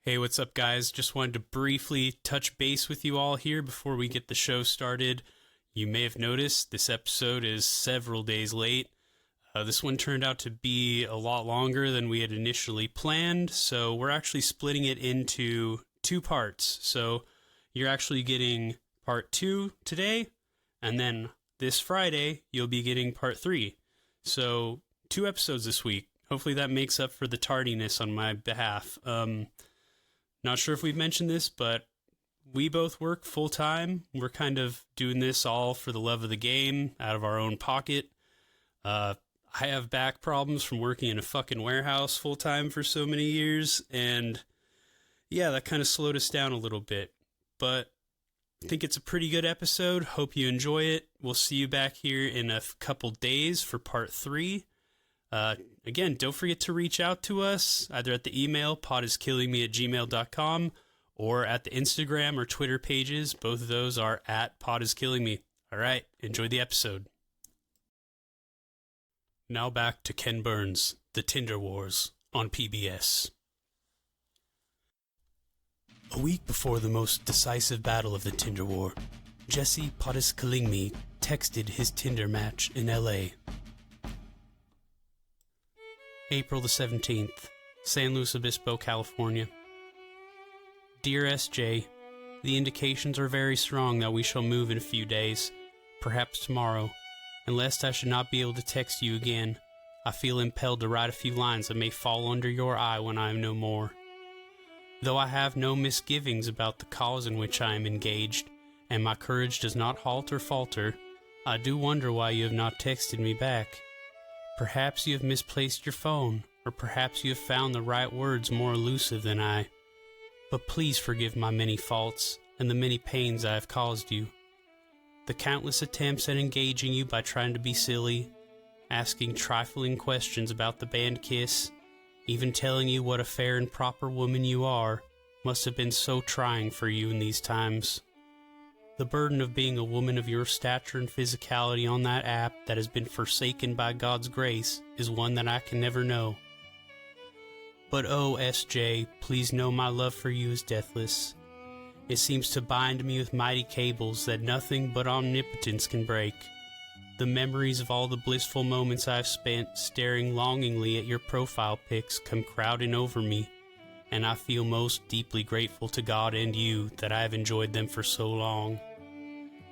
Hey, what's up, guys? Just wanted to briefly touch base with you all here before we get the show started. You may have noticed this episode is several days late. This one turned out to be a lot longer than we had initially planned, so we're actually splitting it into two parts. So you're actually getting part 2 today, and then this Friday, you'll be getting part 3. So 2 episodes this week. Hopefully that makes up for the tardiness on my behalf. Not sure if we've mentioned this, but we both work full-time. We're kind of doing this all for the love of the game, out of our own pocket. I have back problems from working in a fucking warehouse full-time for so many years, and yeah, that kind of slowed us down a little bit. But I think it's a pretty good episode. Hope you enjoy it. We'll see you back here in a couple days for part 3. Again, don't forget to reach out to us, either at the email, podIsKillingMe@gmail.com, or at the Instagram or Twitter pages. Both of those are at podIsKillingMe. All right, enjoy the episode. Now back to Ken Burns, The Tinder Wars, on PBS. A week before the most decisive battle of the Tinder War, Jesse Podis texted his Tinder match in L.A. April the 17th, San Luis Obispo, California. Dear S.J., the indications are very strong that we shall move in a few days, perhaps tomorrow, and lest I should not be able to text you again, I feel impelled to write a few lines that may fall under your eye when I am no more. Though I have no misgivings about the cause in which I am engaged, and my courage does not halt or falter, I do wonder why you have not texted me back. Perhaps you have misplaced your phone, or perhaps you have found the right words more elusive than I. But please forgive my many faults, and the many pains I have caused you. The countless attempts at engaging you by trying to be silly, asking trifling questions about the band Kiss, even telling you what a fair and proper woman you are, must have been so trying for you in these times. The burden of being a woman of your stature and physicality on that app that has been forsaken by God's grace is one that I can never know. But oh, S.J., please know my love for you is deathless. It seems to bind me with mighty cables that nothing but omnipotence can break. The memories of all the blissful moments I have spent staring longingly at your profile pics come crowding over me, and I feel most deeply grateful to God and you that I have enjoyed them for so long.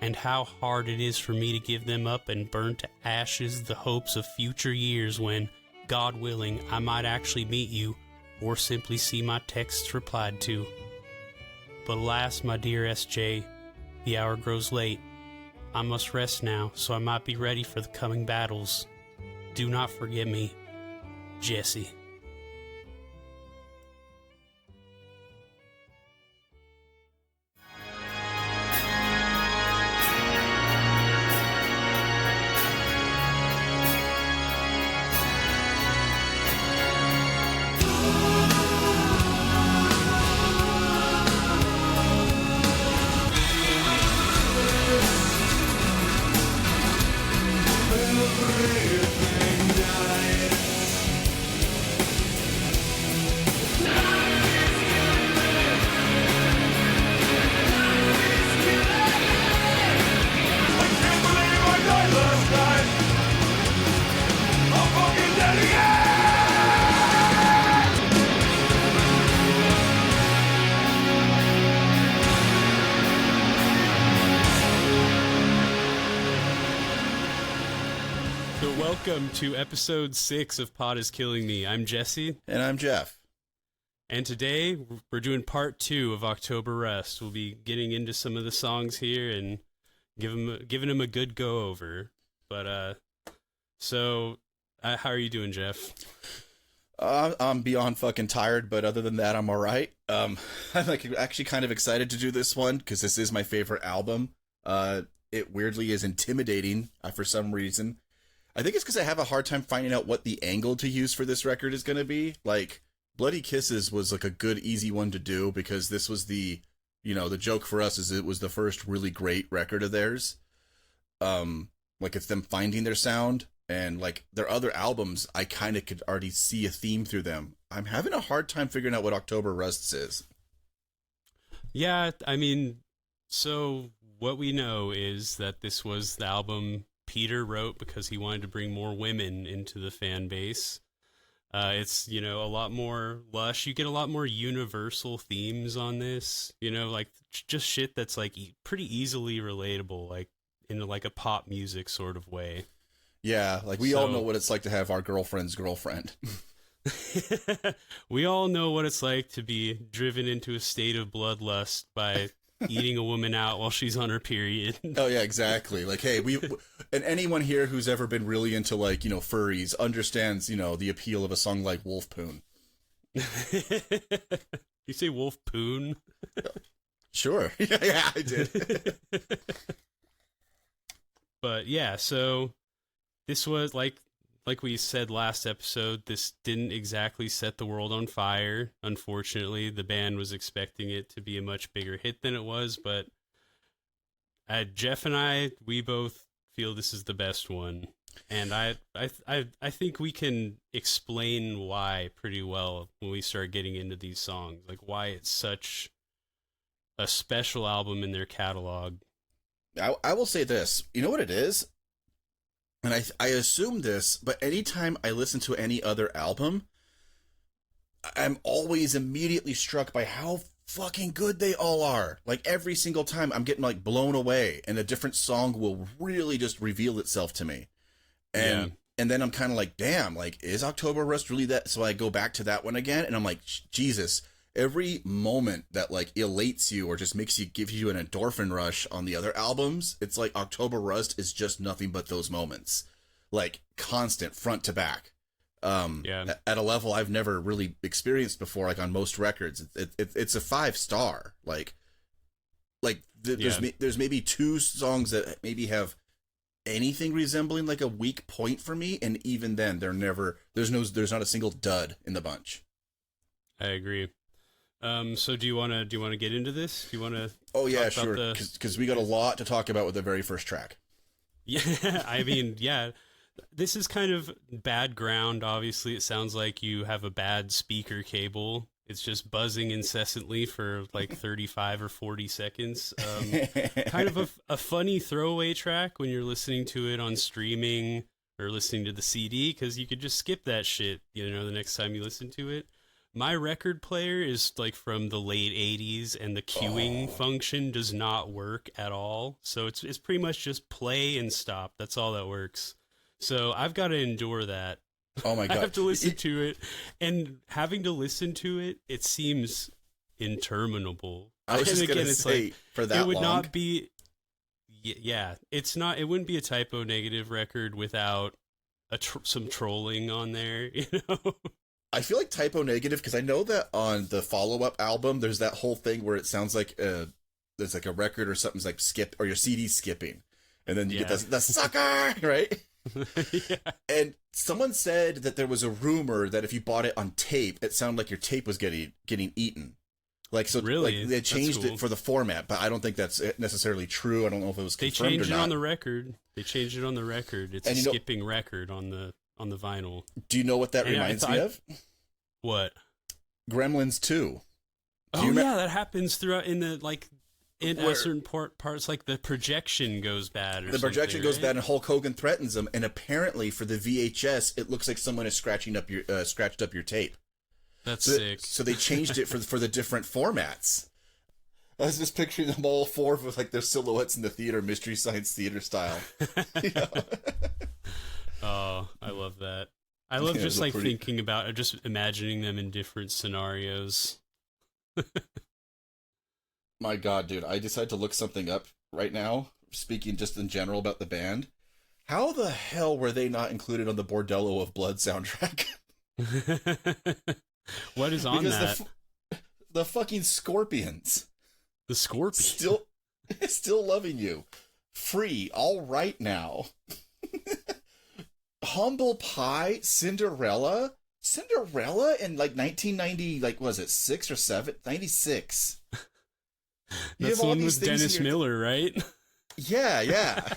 And how hard it is for me to give them up and burn to ashes the hopes of future years when, God willing, I might actually meet you, or simply see my texts replied to. But alas, my dear S.J., the hour grows late. I must rest now, so I might be ready for the coming battles. Do not forget me, Jesse. Welcome to episode 6 of Pod is Killing Me. I'm Jesse. And I'm Jeff. And today we're doing part 2 of October Rust. We'll be getting into some of the songs here and giving them a good go over. But, how are you doing, Jeff? I'm beyond fucking tired, but other than that, I'm all right. I'm actually kind of excited to do this one because this is my favorite album. It weirdly is intimidating for some reason. I think it's because I have a hard time finding out what the angle to use for this record is going to be. Like, Bloody Kisses was like a good, easy one to do because this was the joke for us is it was the first really great record of theirs. Like, it's them finding their sound, and like their other albums, I kind of could already see a theme through them. I'm having a hard time figuring out what October Rusts is. Yeah, I mean, so what we know is that this was the album Peter wrote because he wanted to bring more women into the fan base. It's, a lot more lush. You get a lot more universal themes on this, like just shit that's like pretty easily relatable, like in like a pop music sort of way. Yeah, like we all know what it's like to have our girlfriend's girlfriend. We all know what it's like to be driven into a state of bloodlust by eating a woman out while she's on her period. Oh yeah, exactly. Like, hey, and anyone here who's ever been really into like, furries understands, the appeal of a song like Wolf Poon. You say Wolf Poon? Sure. Yeah, I did. But yeah, so this was like we said last episode, this didn't exactly set the world on fire. Unfortunately, the band was expecting it to be a much bigger hit than it was, but Jeff and I, we both feel this is the best one. And I think we can explain why pretty well when we start getting into these songs, like why it's such a special album in their catalog. I will say this, you know what it is? And I assume this, but anytime I listen to any other album, I'm always immediately struck by how fucking good they all are. Like every single time I'm getting like blown away, and a different song will really just reveal itself to me. And then I'm kind of like, damn, like is October Rust really that? So I go back to that one again, and I'm like, Jesus, every moment that like elates you or just gives you an endorphin rush on the other albums, it's like October Rust is just nothing but those moments, like constant front to back. At a level I've never really experienced before. Like on most records, it's a 5-star. There's maybe 2 songs that maybe have anything resembling like a weak point for me, and even then there's not a single dud in the bunch. I agree. So do you want to get into this? Do you want to? Oh yeah, sure. Because we got a lot to talk about with the very first track. Yeah, I mean, yeah, this is kind of bad ground. Obviously, it sounds like you have a bad speaker cable. It's just buzzing incessantly for like 35 or 40 seconds. Kind of a funny throwaway track when you're listening to it on streaming or listening to the CD, because you could just skip that shit, the next time you listen to it. My record player is like from the late 80s, and the queuing function does not work at all. So it's pretty much just play and stop. That's all that works. So I've got to endure that. Oh my God. I have to listen to it, and having to listen to it, it seems interminable. I was just going to say, like, for that it would long? Not be, yeah, it's not, it wouldn't be a typo negative record without some trolling on there, I feel like typo negative because I know that on the follow-up album, there's that whole thing where it sounds like there's like a record or something's like skip, or your CD skipping, and then you get the sucker, right? Yeah. And someone said that there was a rumor that if you bought it on tape, it sounded like your tape was getting eaten. Like, so really? Like, they changed it for the format, but I don't think that's necessarily true. I don't know if it was confirmed or not. They changed it on the record. It's a skipping record on the vinyl. Do you know what that reminds me of? What? Gremlins 2. That happens throughout in the like in a certain parts, like the projection goes bad. Or the projection goes bad, and Hulk Hogan threatens him. And apparently, for the VHS, it looks like someone is scratched up your tape. That's sick. So they changed it for the different formats. I was just picturing them all 4 with like their silhouettes in the theater, Mystery Science Theater style. Oh, I love that. I love just like thinking about, just imagining them in different scenarios. My God, dude, I decided to look something up right now, speaking just in general about the band. How the hell were they not included on the Bordello of Blood soundtrack? What is on that? The fucking Scorpions. The Scorpions? Still loving you. Free, all right now. Humble Pie, Cinderella in like 1990, like was it 6 or 7? 96. That's the one with Dennis Miller, right? Yeah.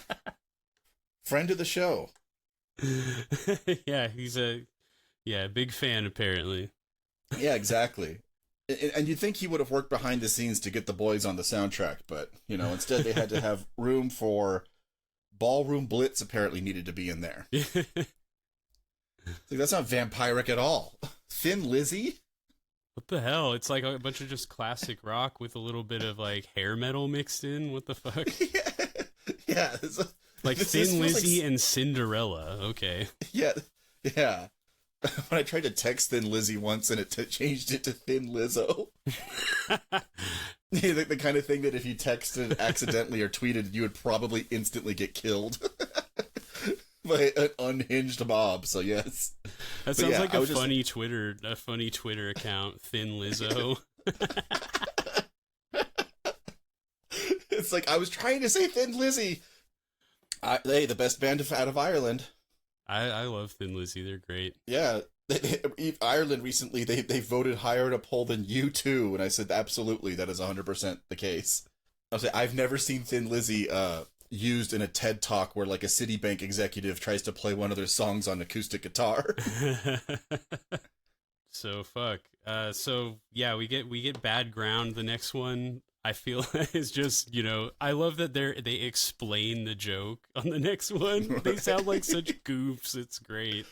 Friend of the show. Yeah, he's a big fan apparently. Yeah, exactly. And you'd think he would have worked behind the scenes to get the boys on the soundtrack, but, instead they had to have room for Ballroom Blitz apparently needed to be in there. Like, that's not vampiric at all. Thin Lizzy? What the hell? It's like a bunch of just classic rock with a little bit of like hair metal mixed in. What the fuck? Yeah. Like Thin Lizzy and Cinderella. Okay. Yeah. Yeah. When I tried to text Thin Lizzy once and it changed it to Thin Lizzo. The kind of thing that if you texted accidentally or tweeted, you would probably instantly get killed by an unhinged mob. So yes, that sounds like a funny Twitter account, Thin Lizzo. It's like I was trying to say Thin Lizzy. The best band out of Ireland. I love Thin Lizzy. They're great. Yeah. Ireland recently, they voted higher in a poll than U2, and I said, absolutely, that is 100% the case. I've never seen Thin Lizzy used in a TED Talk where, like, a Citibank executive tries to play one of their songs on acoustic guitar. So, fuck. Yeah, we get Bad Ground, the next one. I feel is just, I love that they explain the joke on the next one. They sound like such goofs. It's great.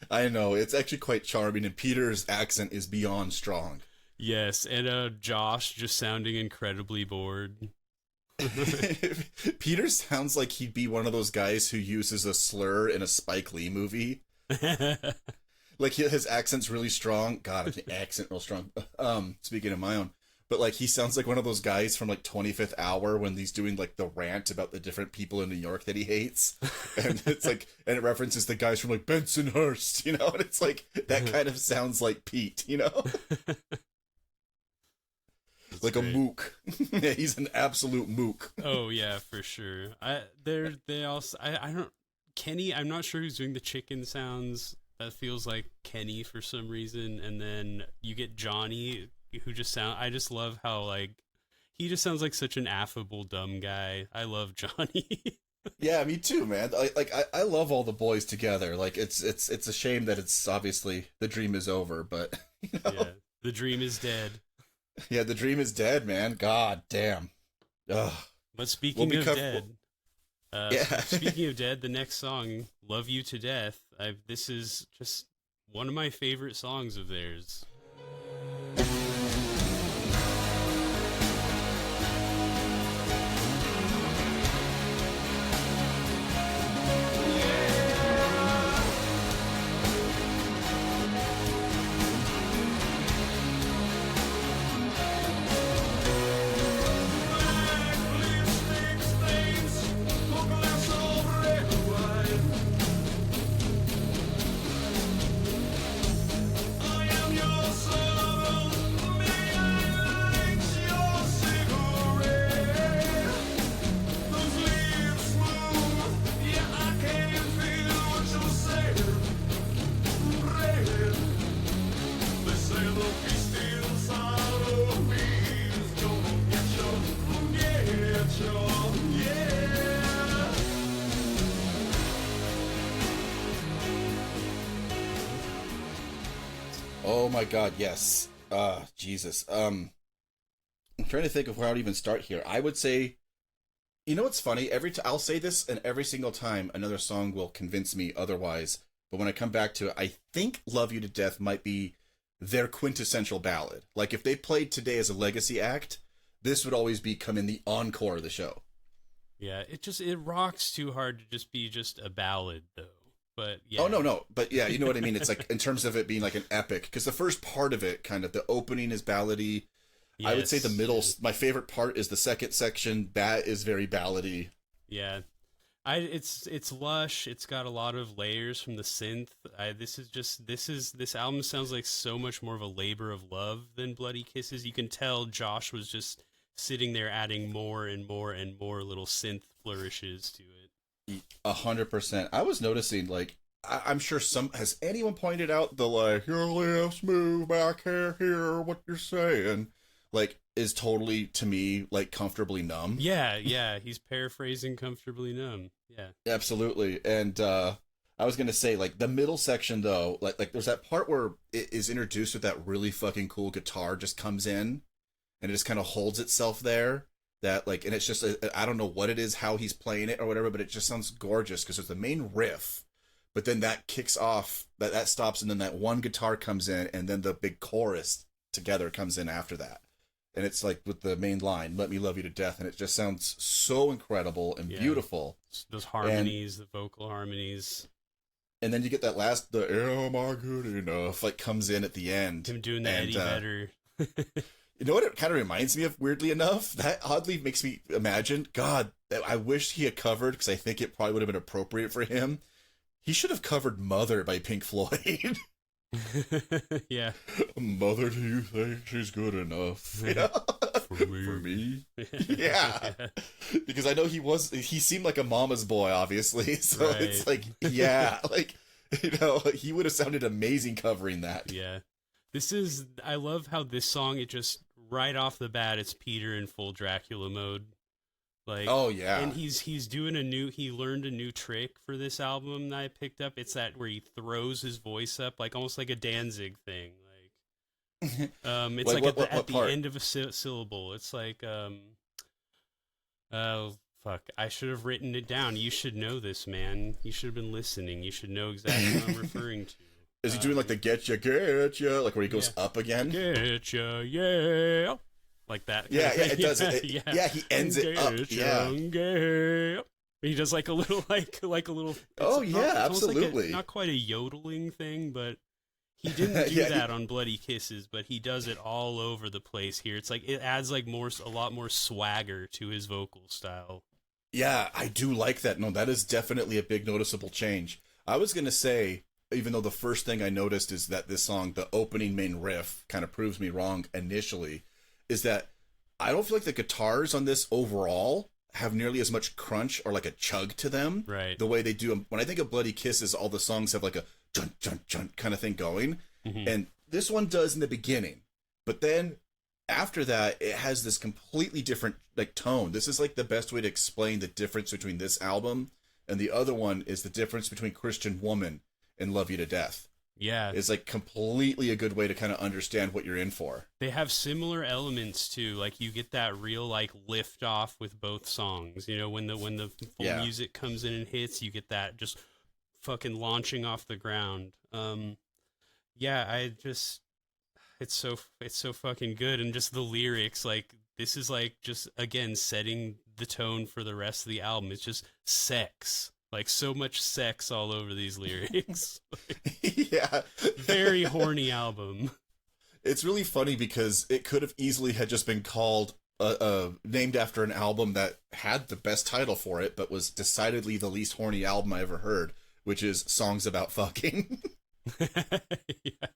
I know, it's actually quite charming, and Peter's accent is beyond strong. Yes, and Josh just sounding incredibly bored. Peter sounds like he'd be one of those guys who uses a slur in a Spike Lee movie. Like, his accent's really strong. God, I think accent real strong. Speaking of my own. But, like, he sounds like one of those guys from, like, 25th Hour when he's doing, like, the rant about the different people in New York that he hates. And it's like, and it references the guys from, like, Bensonhurst, and it's like, that kind of sounds like Pete, like great. A mook. Yeah, he's an absolute mook. Oh, yeah, for sure. Kenny, I'm not sure who's doing the chicken sounds. That feels like Kenny for some reason. And then you get Johnny, who I just love how, like, he just sounds like such an affable dumb guy. I love Johnny. Yeah, me too, man. I love all the boys together. Like, it's a shame that it's obviously the dream is over, but yeah, the dream is dead. Yeah, the dream is dead, man. God damn. Ugh. But speaking of dead, speaking of dead, the next song, "Love You to Death." This is just one of my favorite songs of theirs. Oh my God, yes. Jesus. I'm trying to think of where I would even start here. I would say, what's funny? I'll say this, and every single time another song will convince me otherwise. But when I come back to it, I think "Love You to Death" might be their quintessential ballad. Like, if they played today as a legacy act, this would always come in the encore of the show. Yeah, it rocks too hard to just be just a ballad, though. But yeah. Oh, no. But yeah, you know what I mean? It's like, in terms of it being like an epic, because the first part of it, kind of, the opening is ballady. Yes, I would say the middle, my favorite part is the second section. That is very ballady. Yeah. It's lush. It's got a lot of layers from the synth. This album sounds like so much more of a labor of love than Bloody Kisses. You can tell Josh was just sitting there adding more and more and more little synth flourishes to it. 100%. I was noticing, like, I'm sure has anyone pointed out the, like, your lips move back here, what you're saying, like, is totally, to me, like, Comfortably Numb. Yeah, he's paraphrasing Comfortably Numb. Yeah. Absolutely. And I was gonna say, like, the middle section though, like there's that part where it is introduced with that really fucking cool guitar just comes in, and it just kind of holds itself there. That like, and it's just I don't know what it is, how he's playing it or whatever, but it just sounds gorgeous because there's the main riff, but then that kicks off, that stops, and then that one guitar comes in, and then the big chorus together comes in after that, and it's like with the main line, "Let me love you to death," and it just sounds so incredible and beautiful. Those harmonies, the vocal harmonies. And then you get that last, the "Am I good enough?" like comes in at the end. Him doing the Eddie Vedder. You know what it kind of reminds me of, weirdly enough? That oddly makes me imagine, God, I wish he had covered, because I think it probably would have been appropriate for him. He should have covered Mother by Pink Floyd. Yeah. Mother, do you think she's good enough? You know? For me? Yeah. Because I know he seemed like a mama's boy, obviously. So right. It's like, yeah, like, you know, he would have sounded amazing covering that. Yeah. I love how this song, it just, right off the bat, it's Peter in full Dracula mode. Like, oh yeah. And he learned a new trick for this album that I picked up. It's that where he throws his voice up, like almost like a Danzig thing. Like, it's like at the end of a syllable. It's like, oh fuck, I should have written it down. You should know this, man. You should have been listening. You should know exactly what I'm referring to. Is he doing like the get ya, like where he goes up again? Get ya, yeah. Like that. Yeah, it does. Yeah, he ends it up. Yeah. He does like a little, like a little. Oh yeah, absolutely. Like not quite a yodeling thing, but he didn't do that on Bloody Kisses, but he does it all over the place here. It's like it adds like a lot more swagger to his vocal style. Yeah, I do like that. No, that is definitely a big noticeable change. I was gonna say, even though the first thing I noticed is that this song, the opening main riff, kind of proves me wrong initially, is that I don't feel like the guitars on this overall have nearly as much crunch or like a chug to them. Right. The way they do them. When I think of Bloody Kisses, all the songs have like a jun, jun, jun kind of thing going. Mm-hmm. And this one does in the beginning. But then after that, it has this completely different like tone. This is like the best way to explain the difference between this album and the other one is the difference between Christian Woman and Love You to Death. Yeah. It's like completely a good way to kind of understand what you're in for. They have similar elements too. Like you get that real like lift off with both songs. You know, when the full music comes in and hits, you get that just fucking launching off the ground. It's so fucking good, and just the lyrics, like this is like just again setting the tone for the rest of the album. It's just sex. Like, so much sex all over these lyrics. Yeah. Very horny album. It's really funny because it could have easily had just been called, named after an album that had the best title for it, but was decidedly the least horny album I ever heard, which is Songs About Fucking. Yeah.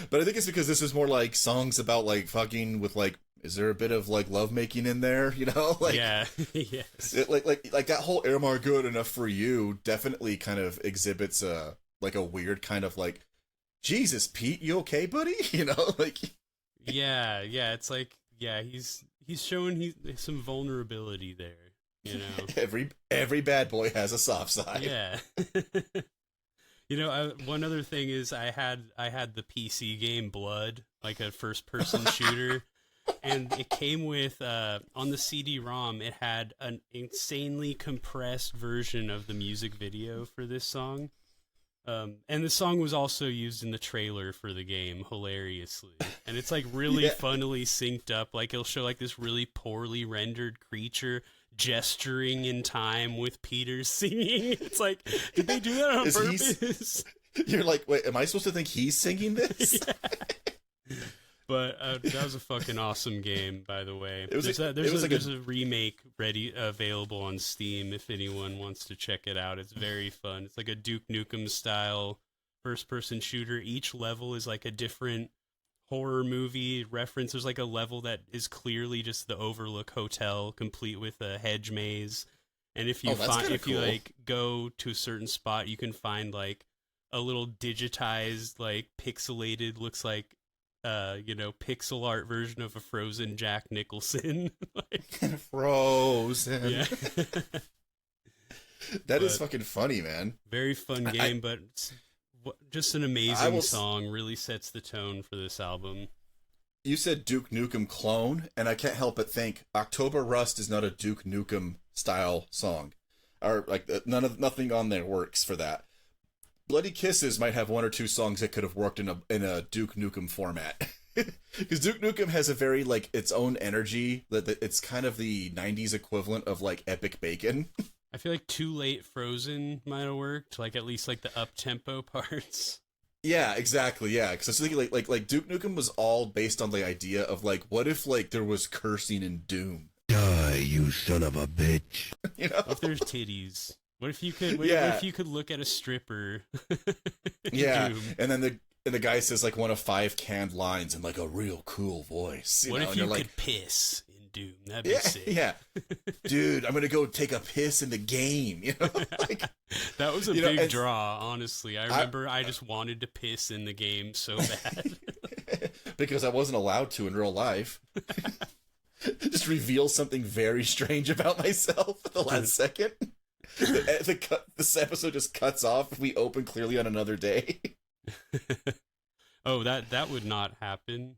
But I think it's because this is more like songs about, like, fucking with, like, is there a bit of like lovemaking in there? You know, like yeah, yes. Like that whole "Am I good enough for you" definitely kind of exhibits a weird kind of like, Jesus, Pete, you okay, buddy? You know, like yeah. It's like he's showing some vulnerability there. You know, every bad boy has a soft side. Yeah. You know, one other thing is I had the PC game Blood, like a first person shooter. And it came with, on the CD-ROM, it had an insanely compressed version of the music video for this song. And the song was also used in the trailer for the game, hilariously. And it's like really funnily synced up. Like it'll show like this really poorly rendered creature gesturing in time with Peter singing. It's like, did they do that on purpose? You're like, wait, am I supposed to think he's singing this? Yeah. But that was a fucking awesome game, by the way. There's a remake available on Steam if anyone wants to check it out. It's very fun. It's like a Duke Nukem style first-person shooter. Each level is like a different horror movie reference. There's like a level that is clearly just the Overlook Hotel, complete with a hedge maze. And if you you like go to a certain spot, you can find like a little digitized, like pixelated, looks like pixel art version of a frozen Jack Nicholson. Frozen. Yeah. That is fucking funny, man. Very fun game, but it's just an amazing song. Really sets the tone for this album. You said Duke Nukem clone, and I can't help but think October Rust is not a Duke Nukem style song, or like nothing on there works for that. Bloody Kisses might have one or two songs that could have worked in a Duke Nukem format, because Duke Nukem has a very like its own energy that it's kind of the '90s equivalent of like Epic Bacon. I feel like Too Late Frozen might have worked, like at least like the up-tempo parts. Yeah, exactly. Yeah, because I was thinking like Duke Nukem was all based on the idea of like, what if like there was cursing in Doom? Die, you son of a bitch! You know, if there's titties, what if you could? What if you could look at a stripper? Yeah, Doom? and then the guy says like one of 5 canned lines in like a real cool voice. What if you could piss in Doom? That'd be sick. Yeah, dude, I'm gonna go take a piss in the game. You know, like that was a big draw. Honestly, I remember I just wanted to piss in the game so bad because I wasn't allowed to in real life. Just reveal something very strange about myself at the last second. This episode just cuts off. We open clearly on another day. Oh, that would not happen.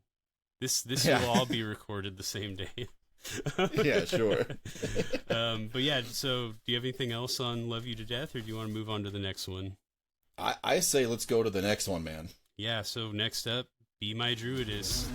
This will all be recorded the same day. Yeah, sure. But yeah, so do you have anything else on Love You to Death, or do you want to move on to the next one? I say let's go to the next one, man. Yeah, so next up, Be My Druidess.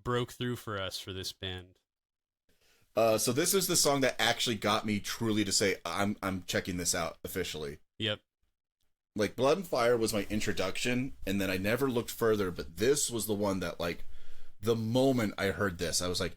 Broke through for us for this band. So this is the song that actually got me truly to say I'm checking this out officially. Yep. Like Blood and Fire was my introduction, and then I never looked further, but this was the one that like the moment I heard this, I was like,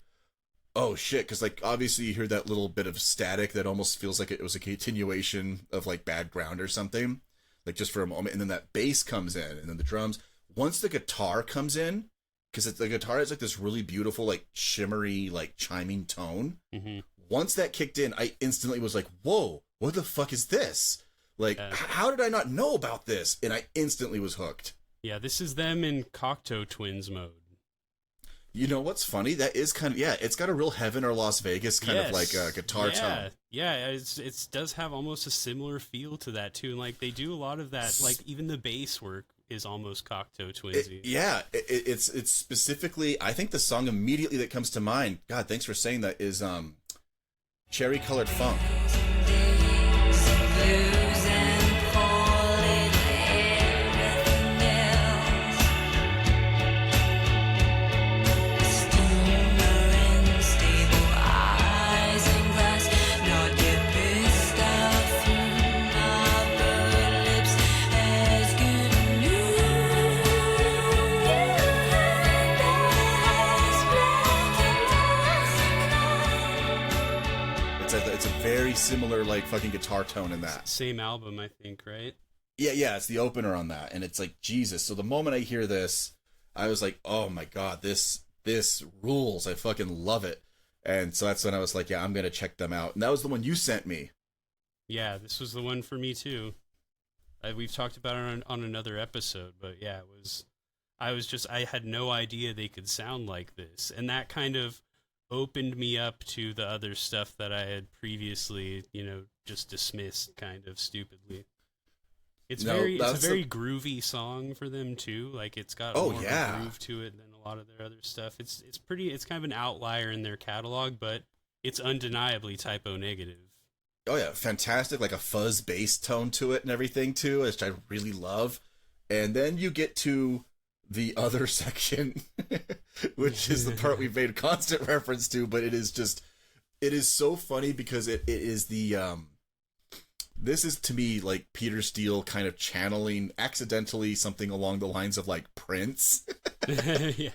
oh shit, because like obviously you hear that little bit of static that almost feels like it was a continuation of like Bad Ground or something, like just for a moment, and then that bass comes in, and then the drums. Once the guitar comes in, because the guitar has like this really beautiful, like shimmery, like chiming tone. Mm-hmm. Once that kicked in, I instantly was like, whoa, what the fuck is this? Like, how did I not know about this? And I instantly was hooked. Yeah, this is them in Cocteau Twins mode. You know what's funny? That is kind of, yeah, it's got a real Heaven or Las Vegas kind of like guitar tone. Yeah, it does have almost a similar feel to that too. And like they do a lot of that, like even the bass work is almost Cocteau Twinsy. It's specifically, I think the song immediately that comes to mind, God, thanks for saying that, is Cherry Colored Funk. It's a very similar like fucking guitar tone in that. Same album, I think, right? Yeah, it's the opener on that, and it's like Jesus. So the moment I hear this, I was like, oh my god, this rules. I fucking love it. And so that's when I was like, yeah, I'm gonna check them out. And that was the one you sent me. Yeah, this was the one for me too. We've talked about it on another episode, but yeah, it was. I had no idea they could sound like this, and that kind of opened me up to the other stuff that I had previously, just dismissed kind of stupidly. It's a very groovy song for them too. Like it's got more of a groove to it than a lot of their other stuff. It's kind of an outlier in their catalog, but it's undeniably Typo Negative. Oh yeah, fantastic, like a fuzz bass tone to it and everything too, which I really love. And then you get to the other section which is the part we've made constant reference to, but it is so funny because it is the, this is to me like Peter Steele kind of channeling accidentally something along the lines of like Prince. Yeah.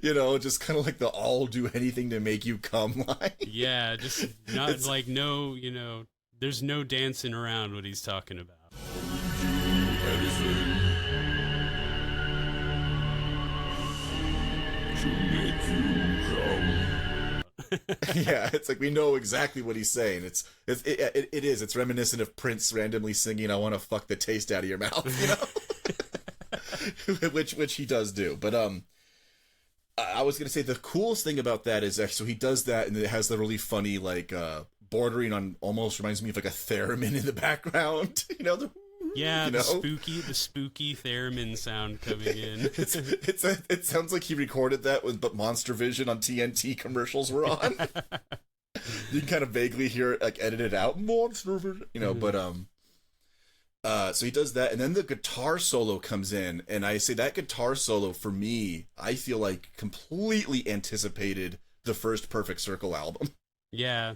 You know, just kind of like the "I'll do anything to make you come" line. Yeah, just not like no, you know, there's no dancing around what he's talking about. Yeah, it's like we know exactly what he's saying. It's reminiscent of Prince randomly singing "I want to fuck the taste out of your mouth," you know, which he does do. But I was gonna say the coolest thing about that is actually, so he does that, and it has the really funny like bordering on, almost reminds me of like a theremin in the background, you know. Yeah, you know? the spooky theremin sound coming in. It sounds like he recorded that when Monster Vision on TNT commercials were on. You can kind of vaguely hear it like edited out, Monster Vision, you know. But so he does that, and then the guitar solo comes in, and I say that guitar solo for me, I feel like completely anticipated the first Perfect Circle album. Yeah.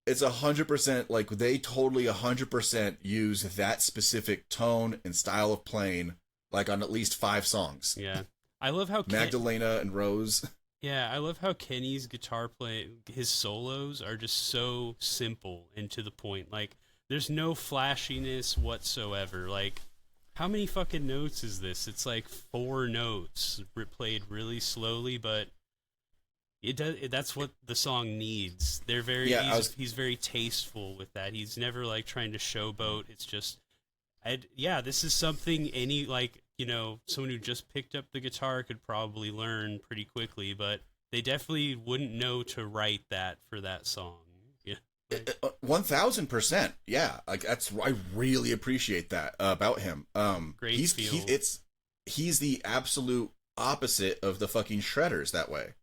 It's 100% like they totally 100% use that specific tone and style of playing, like on at least 5 songs. Yeah, I love how Magdalena and Rose. Yeah, I love how Kenny's guitar play, his solos are just so simple and to the point. Like, there's no flashiness whatsoever. Like, how many fucking notes is this? It's like 4 notes played really slowly, but it does. That's what the song needs. They're very. He's very tasteful with that. He's never like trying to showboat. It's just, this is something any like, you know, someone who just picked up the guitar could probably learn pretty quickly, but they definitely wouldn't know to write that for that song. Yeah, 1000%. Yeah, like that's, I really appreciate that about him. Great feel. He's the absolute opposite of the fucking Shredders that way.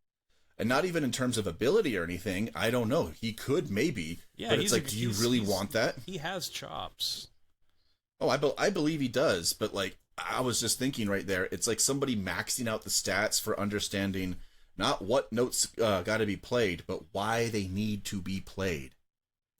And not even in terms of ability or anything. I don't know. He could maybe. Yeah, but it's like, do you really want that? He has chops. Oh, I believe he does. But like, I was just thinking right there, it's like somebody maxing out the stats for understanding not what notes got to be played, but why they need to be played.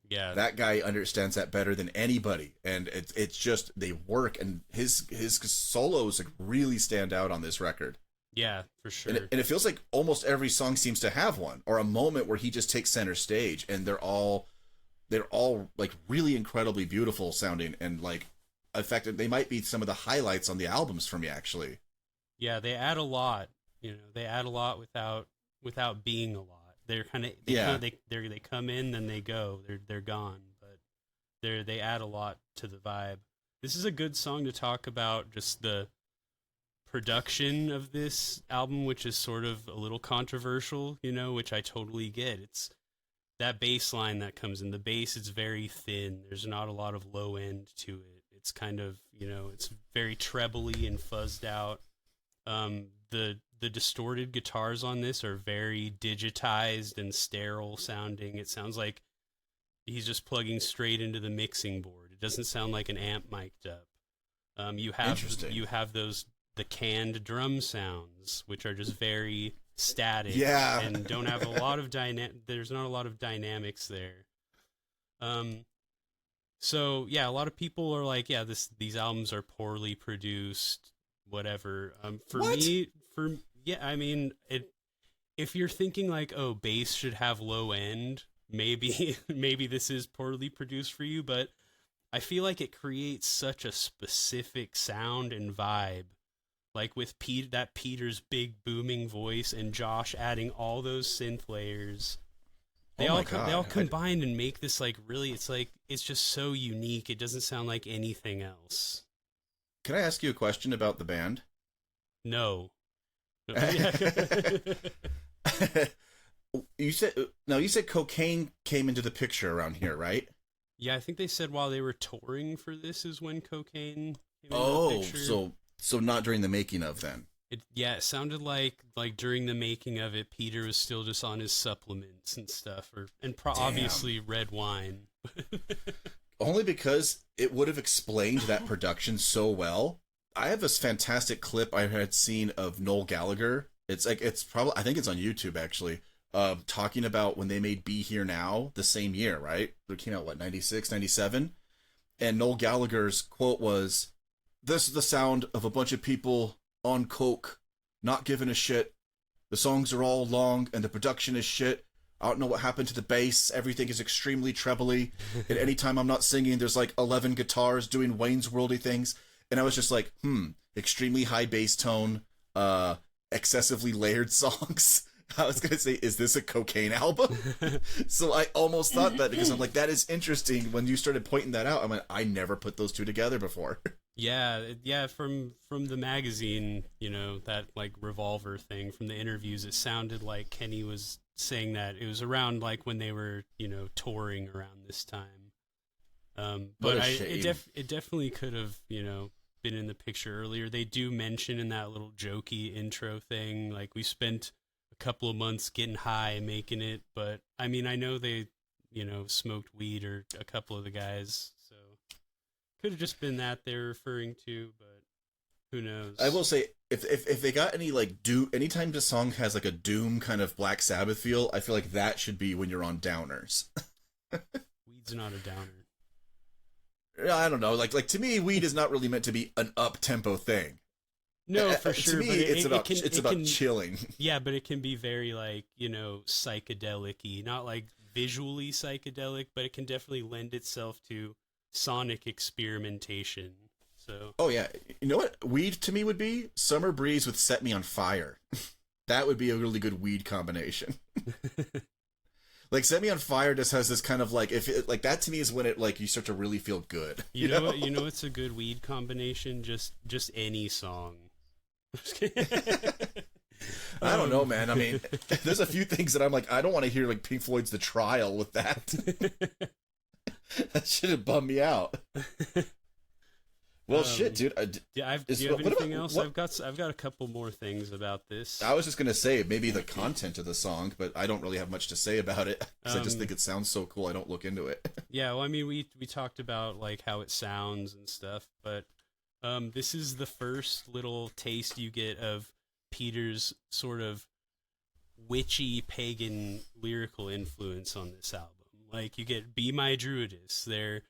Yeah, that guy understands that better than anybody, and it's just they work, and his solos like really stand out on this record. Yeah, for sure. And it feels like almost every song seems to have one, or a moment where he just takes center stage, and they're all like really incredibly beautiful sounding, and like, in fact, they might be some of the highlights on the albums for me, actually. Yeah, they add a lot. You know, they add a lot without being a lot. They're kind of they come in, then they go. They're gone, but they add a lot to the vibe. This is a good song to talk about just the production of this album, which is sort of a little controversial, you know, which I totally get. It's that bass line that comes in. The bass is very thin. There's not a lot of low end to it. It's kind of, you know, it's very trebly and fuzzed out. The distorted guitars on this are very digitized and sterile sounding. It sounds like he's just plugging straight into the mixing board. It doesn't sound like an amp mic'd up. You have the canned drum sounds, which are just very static, and don't have a lot of there's not a lot of dynamics there. So yeah, a lot of people are like, yeah, these albums are poorly produced, whatever. I mean, if you're thinking like, oh, bass should have low end, maybe this is poorly produced for you, but I feel like it creates such a specific sound and vibe. Like with Peter's big booming voice and Josh adding all those synth layers. They all combine and make this like really, it's just so unique. It doesn't sound like anything else. Can I ask you a question about the band? No. You said cocaine came into the picture around here, right? Yeah, I think they said while they were touring for this is when cocaine came into the picture. So not during the making of then. It sounded like during the making of it, Peter was still just on his supplements and stuff, obviously red wine. Only because it would have explained that production so well. I have this fantastic clip I had seen of Noel Gallagher. It's probably, I think it's on YouTube actually, talking about when they made Be Here Now the same year, right? They came out, what, 96, 97? And Noel Gallagher's quote was, "This is the sound of a bunch of people on coke, not giving a shit. The songs are all long and the production is shit. I don't know what happened to the bass. Everything is extremely trebly. And anytime I'm not singing, there's like 11 guitars doing Wayne's Worldy things." And I was just like, extremely high bass tone, excessively layered songs. I was going to say, is this a cocaine album? So I almost thought that, because I'm like, that is interesting. When you started pointing that out, I'm like, I never put those two together before. Yeah, from the magazine, that like Revolver thing, from the interviews, it sounded like Kenny was saying that it was around like when they were, touring around this time. But it definitely could have, been in the picture earlier. They do mention in that little jokey intro thing, like, we spent a couple of months getting high making it, but I mean, I know they, smoked weed, or a couple of the guys, so could have just been that they're referring to, but who knows? I will say, if they got any like anytime the song has like a doom kind of Black Sabbath feel, I feel like that should be when you're on downers. Weed's not a downer. I don't know. Like to me, weed is not really meant to be an up tempo thing. No, for sure. To me, but it's about chilling. Yeah, but it can be very like psychedelic-y, not like visually psychedelic, but it can definitely lend itself to sonic experimentation. So. Oh yeah, you know what weed to me would be? Summer Breeze with Set Me on Fire. That would be a really good weed combination. Like, Set Me on Fire just has this kind of like, like that to me is when it like you start to really feel good. You know what? It's a good weed combination. Just any song. I don't know, man. I mean, there's a few things that I'm like, I don't want to hear like Pink Floyd's The Trial with that. That should have bummed me out. Well, shit, dude. Do you have anything else? I've got a couple more things about this. I was just gonna say maybe the content of the song, but I don't really have much to say about it because I just think it sounds so cool. I don't look into it. Yeah, well, I mean, we talked about like how it sounds and stuff, but this is the first little taste you get of Peter's sort of witchy pagan lyrical influence on this album. Like, you get "Be My Druidess." They're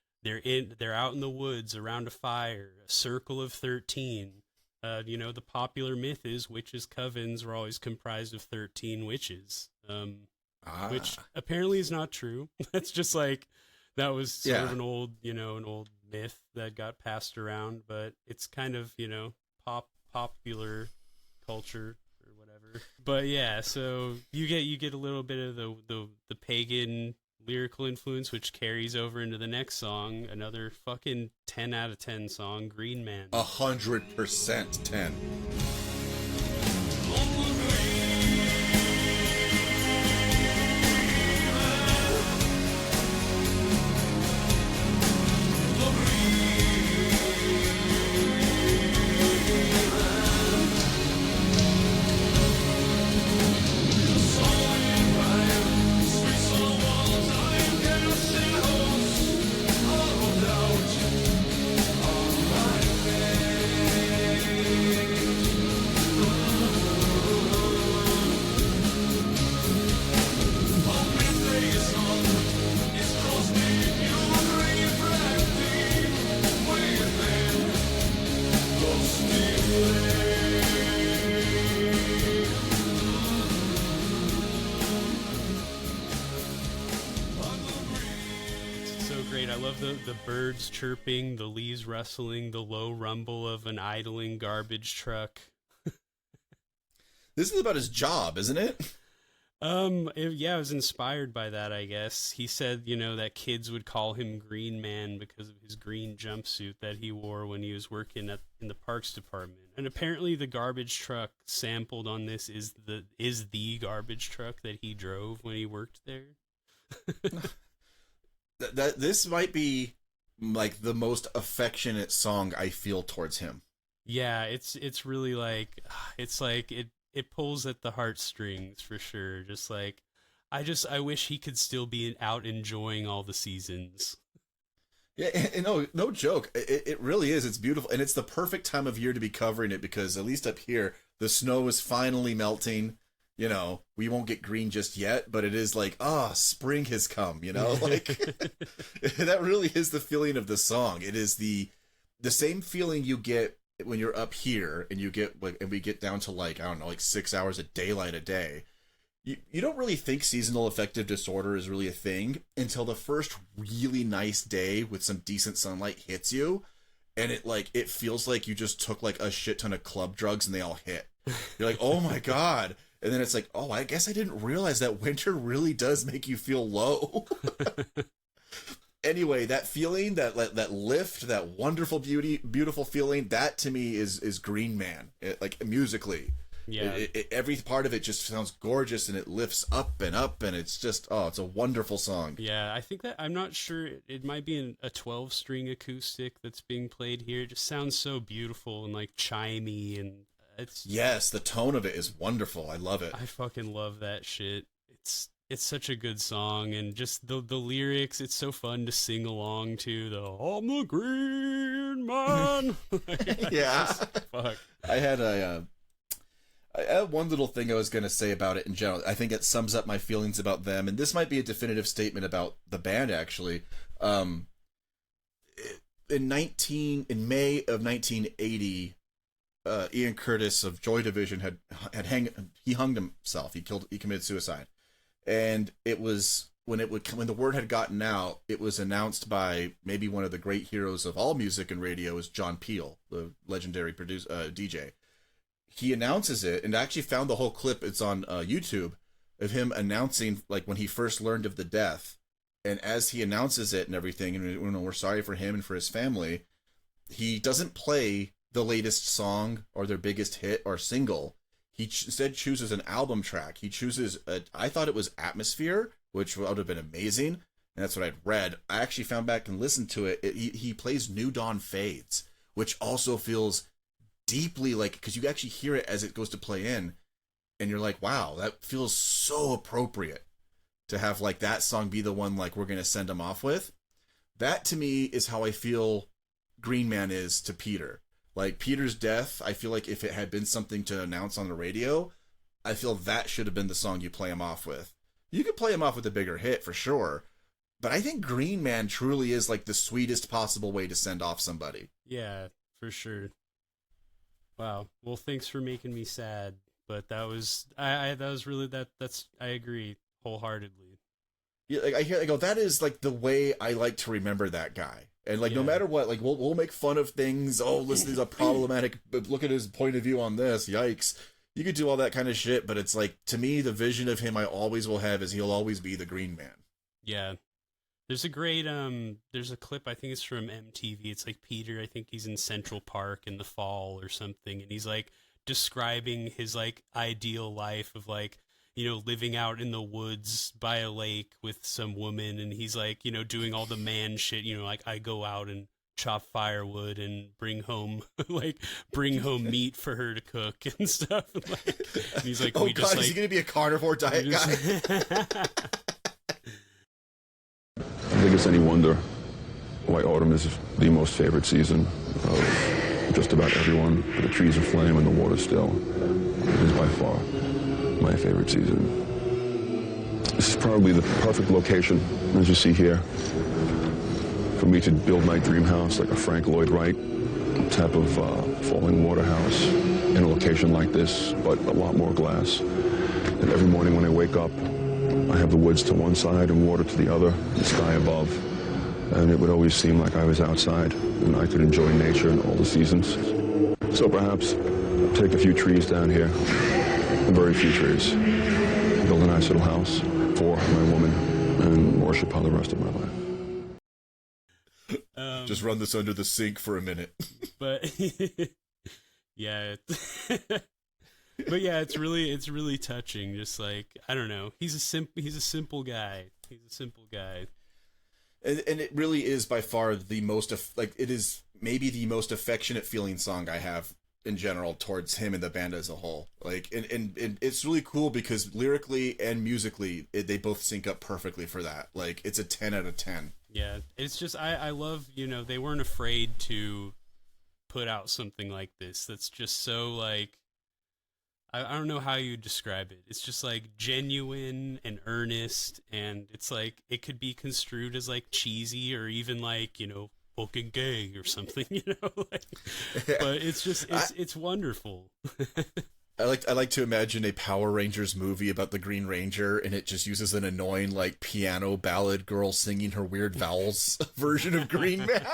out in the woods around a fire, a circle of 13. The popular myth is witches' covens were always comprised of 13 witches. Which apparently is not true. That's just like, that was sort of an old myth that got passed around, but it's kind of, popular culture or whatever. But yeah, so you get a little bit of the pagan lyrical influence, which carries over into the next song, another fucking 10 out of 10 song, Green Man. 100% 10. The birds chirping, the leaves rustling, the low rumble of an idling garbage truck. This is about his job, isn't it? I was inspired by that, I guess. He said, that kids would call him Green Man because of his green jumpsuit that he wore when he was working in the parks department. And apparently the garbage truck sampled on this is the garbage truck that he drove when he worked there. This might be like the most affectionate song I feel towards him. Yeah, it's really like, it's like it pulls at the heartstrings for sure. Just like, I wish he could still be out enjoying all the seasons. Yeah, and no joke. It really is. It's beautiful, and it's the perfect time of year to be covering it because at least up here, the snow is finally melting. You know, we won't get green just yet, but it is like, spring has come. You know, like that really is the feeling of the song. It is the same feeling you get when you're up here, and you get like, and we get down to like, I don't know, like 6 hours of daylight a day. You don't really think seasonal affective disorder is really a thing until the first really nice day with some decent sunlight hits you, and it feels like you just took like a shit ton of club drugs and they all hit. You're like, oh my god. And then it's like, oh, I guess I didn't realize that winter really does make you feel low. Anyway, that feeling, that lift, that wonderful beautiful feeling, that to me is Green Man. Like musically. Yeah. Every part of it just sounds gorgeous, and it lifts up, and it's just, it's a wonderful song. Yeah, I think that, I'm not sure, it might be a 12-string acoustic that's being played here. It just sounds so beautiful and like chimey, and yes, the tone of it is wonderful. I love it. I fucking love that shit. It's such a good song, and just the lyrics, it's so fun to sing along to. I'm the Green Man. Yeah. Fuck. I had one little thing I was going to say about it in general. I think it sums up my feelings about them, and this might be a definitive statement about the band, actually. In May of 1980, Ian Curtis of Joy Division he hung himself. He committed suicide, and it was when the word had gotten out, it was announced by maybe one of the great heroes of all music and radio, is John Peel, the legendary DJ. He announces it, and I actually found the whole clip. It's on YouTube of him announcing, like, when he first learned of the death, and as he announces it and everything, and we're sorry for him and for his family. He doesn't play the latest song or their biggest hit or single. He instead chooses an album track. He chooses I thought it was Atmosphere, which would have been amazing, and that's what I'd read. I actually found back and listened to it. He plays New Dawn Fades, which also feels deeply like, because you actually hear it as it goes to play in, and you're like, wow, that feels so appropriate to have like that song be the one like we're gonna send him off with. That to me is how I feel Green Man is to Peter. Like Peter's death, I feel like if it had been something to announce on the radio, I feel that should have been the song you play him off with. You could play him off with a bigger hit for sure, but I think Green Man truly is like the sweetest possible way to send off somebody. Yeah, for sure. Wow. Well, thanks for making me sad, but that was that was really that's I agree wholeheartedly. Yeah, like I go, that is like the way I like to remember that guy. And like no matter what, like we'll make fun of things. Oh, listen, he's a problematic, but look at his point of view on this. Yikes. You could do all that kind of shit, but it's like, to me, the vision of him I always will have is he'll always be the Green Man. Yeah. There's a great there's a clip, I think it's from MTV. It's like Peter, I think he's in Central Park in the fall or something, and he's like describing his like ideal life of like, you know, living out in the woods by a lake with some woman, and he's like, you know, doing all the man shit, you know, like I go out and chop firewood and bring home meat for her to cook and stuff. Like, and he's like, oh we god, just, is he gonna be a carnivore diet guy? I think it's any wonder why autumn is the most favorite season of just about everyone. The trees are flame and the water's still. It is by far my favorite season. This is probably the perfect location, as you see here, for me to build my dream house, like a Frank Lloyd Wright type of falling water house in a location like this, but a lot more glass. And every morning when I wake up, I have the woods to one side and water to the other, the sky above. And it would always seem like I was outside and I could enjoy nature in all the seasons. So perhaps take a few trees down here, very few trees, build a nice little house for my woman, and worship her the rest of my life. Just run this under the sink for a minute. But yeah. But yeah, it's really touching. Just like, I don't know, he's a simple guy. He's a simple guy, and it really is by far the most like, it is maybe the most affectionate feeling song I have in general towards him and the band as a whole. Like, and it's really cool because lyrically and musically they both sync up perfectly for that. Like, it's a 10 out of 10. Yeah, it's just I love, they weren't afraid to put out something like this that's just so like I don't know how you describe it. It's just like genuine and earnest, and it's like it could be construed as like cheesy or even like, fucking gay or something, like, but it's just it's wonderful. I like to imagine a Power Rangers movie about the Green Ranger, and it just uses an annoying like piano ballad girl singing her weird vowels version of Green Man.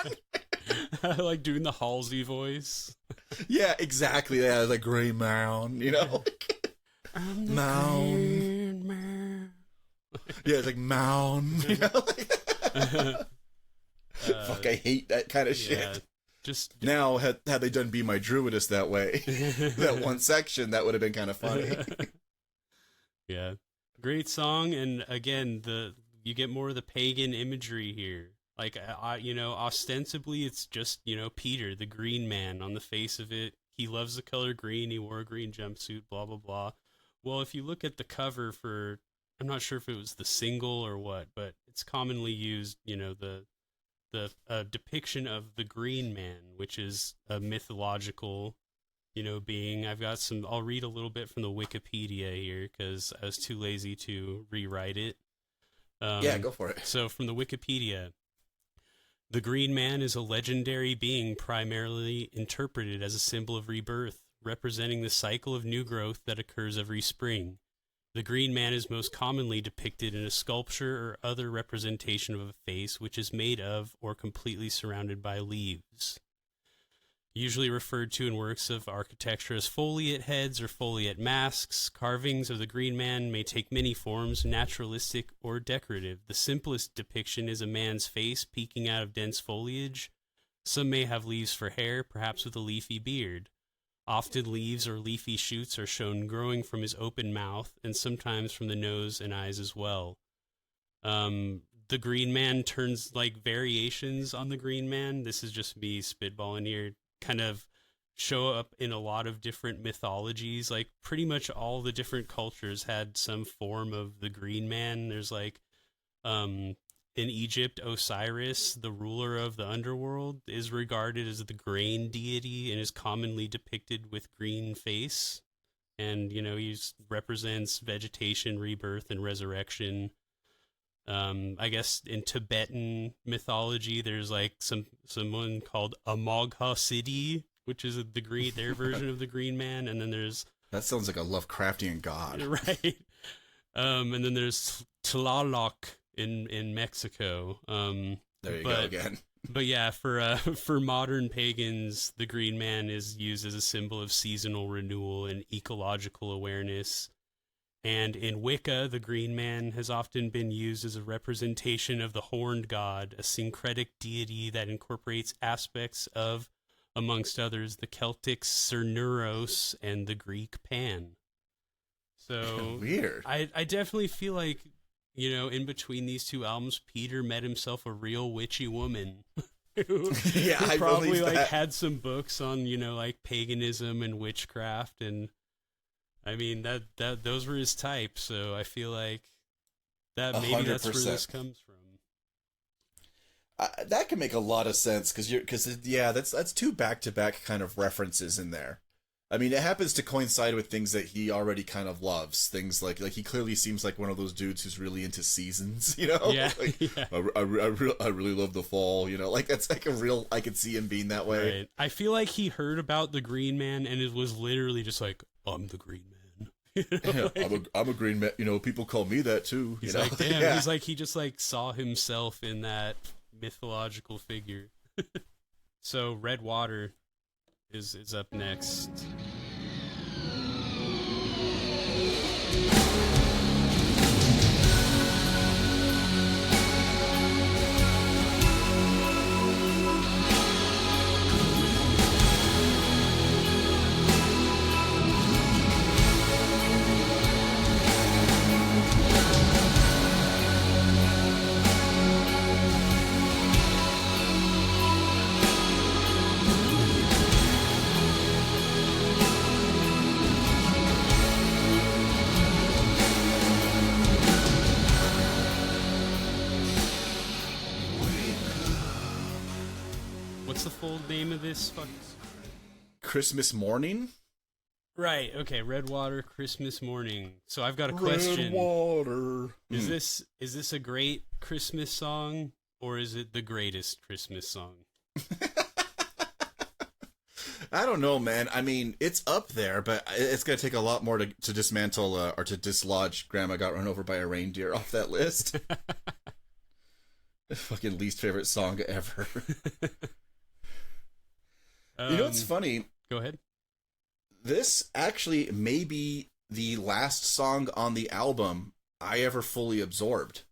Like doing the Halsey voice. Yeah, exactly. Yeah, like Green Man, I'm the Mound. Green Man. Yeah, it's like Mound. Fuck, I hate that kind of shit. Yeah, just Now, had they done Be My Druidess that way, that one section, that would have been kind of funny. Yeah, great song, and again, you get more of the pagan imagery here. Like, ostensibly, it's just Peter, the Green Man, on the face of it. He loves the color green. He wore a green jumpsuit. Blah blah blah. Well, if you look at the cover for, I'm not sure if it was the single or what, but it's commonly used. The depiction of the Green Man, which is a mythological, being. I'll read a little bit from the Wikipedia here because I was too lazy to rewrite it. Yeah, go for it. So from the Wikipedia, the Green Man is a legendary being primarily interpreted as a symbol of rebirth, representing the cycle of new growth that occurs every spring. The Green Man is most commonly depicted in a sculpture or other representation of a face which is made of or completely surrounded by leaves. Usually referred to in works of architecture as foliate heads or foliate masks, carvings of the Green Man may take many forms, naturalistic or decorative. The simplest depiction is a man's face peeking out of dense foliage. Some may have leaves for hair, perhaps with a leafy beard. Often leaves or leafy shoots are shown growing from his open mouth, and sometimes from the nose and eyes as well. The Green Man turns like variations on the Green Man. This is just me spitballing here. Kind of show up in a lot of different mythologies. Like pretty much all the different cultures had some form of the Green Man. There's like, in Egypt, Osiris, the ruler of the underworld, is regarded as the grain deity and is commonly depicted with green face. And, he represents vegetation, rebirth, and resurrection. I guess in Tibetan mythology, there's like someone called Amogha Siddhi, which is their version of the Green Man. And then there's... That sounds like a Lovecraftian god. Right. And then there's Tlaloc in Mexico. There you go again. But yeah, for modern pagans, the Green Man is used as a symbol of seasonal renewal and ecological awareness. And in Wicca, the Green Man has often been used as a representation of the horned god, a syncretic deity that incorporates aspects of, amongst others, the Celtic Cernuros and the Greek Pan. So weird. I definitely feel like, in between these two albums, Peter met himself a real witchy woman. Who I probably believe like that. had some books on, like paganism and witchcraft, and I mean that those were his type. So I feel like that maybe that's where 100%. this comes from. That can make a lot of sense because that's two back-to-back kind of references in there. I mean, it happens to coincide with things that he already kind of loves. Things like he clearly seems like one of those dudes who's really into seasons, Yeah. Like, Yeah. I really love the fall, like that's like I could see him being that way. Right. I feel like he heard about the Green Man and it was literally just like, I'm the Green Man. Yeah, I'm a green man. People call me that too. He's like, damn. Yeah. He's like, he just like saw himself in that mythological figure. So Red Water is up next. the full name of this? Fuck. Christmas Morning? Right, okay, Red Water, Christmas Morning. So I've got a question. Red Water. Is this a great Christmas song, or is it the greatest Christmas song? I don't know, man. I mean, it's up there, but it's going to take a lot more to dismantle or to dislodge Grandma Got Run Over by a Reindeer off that list. Fucking least favorite song ever. You know what's funny? Go ahead. This actually may be the last song on the album I ever fully absorbed.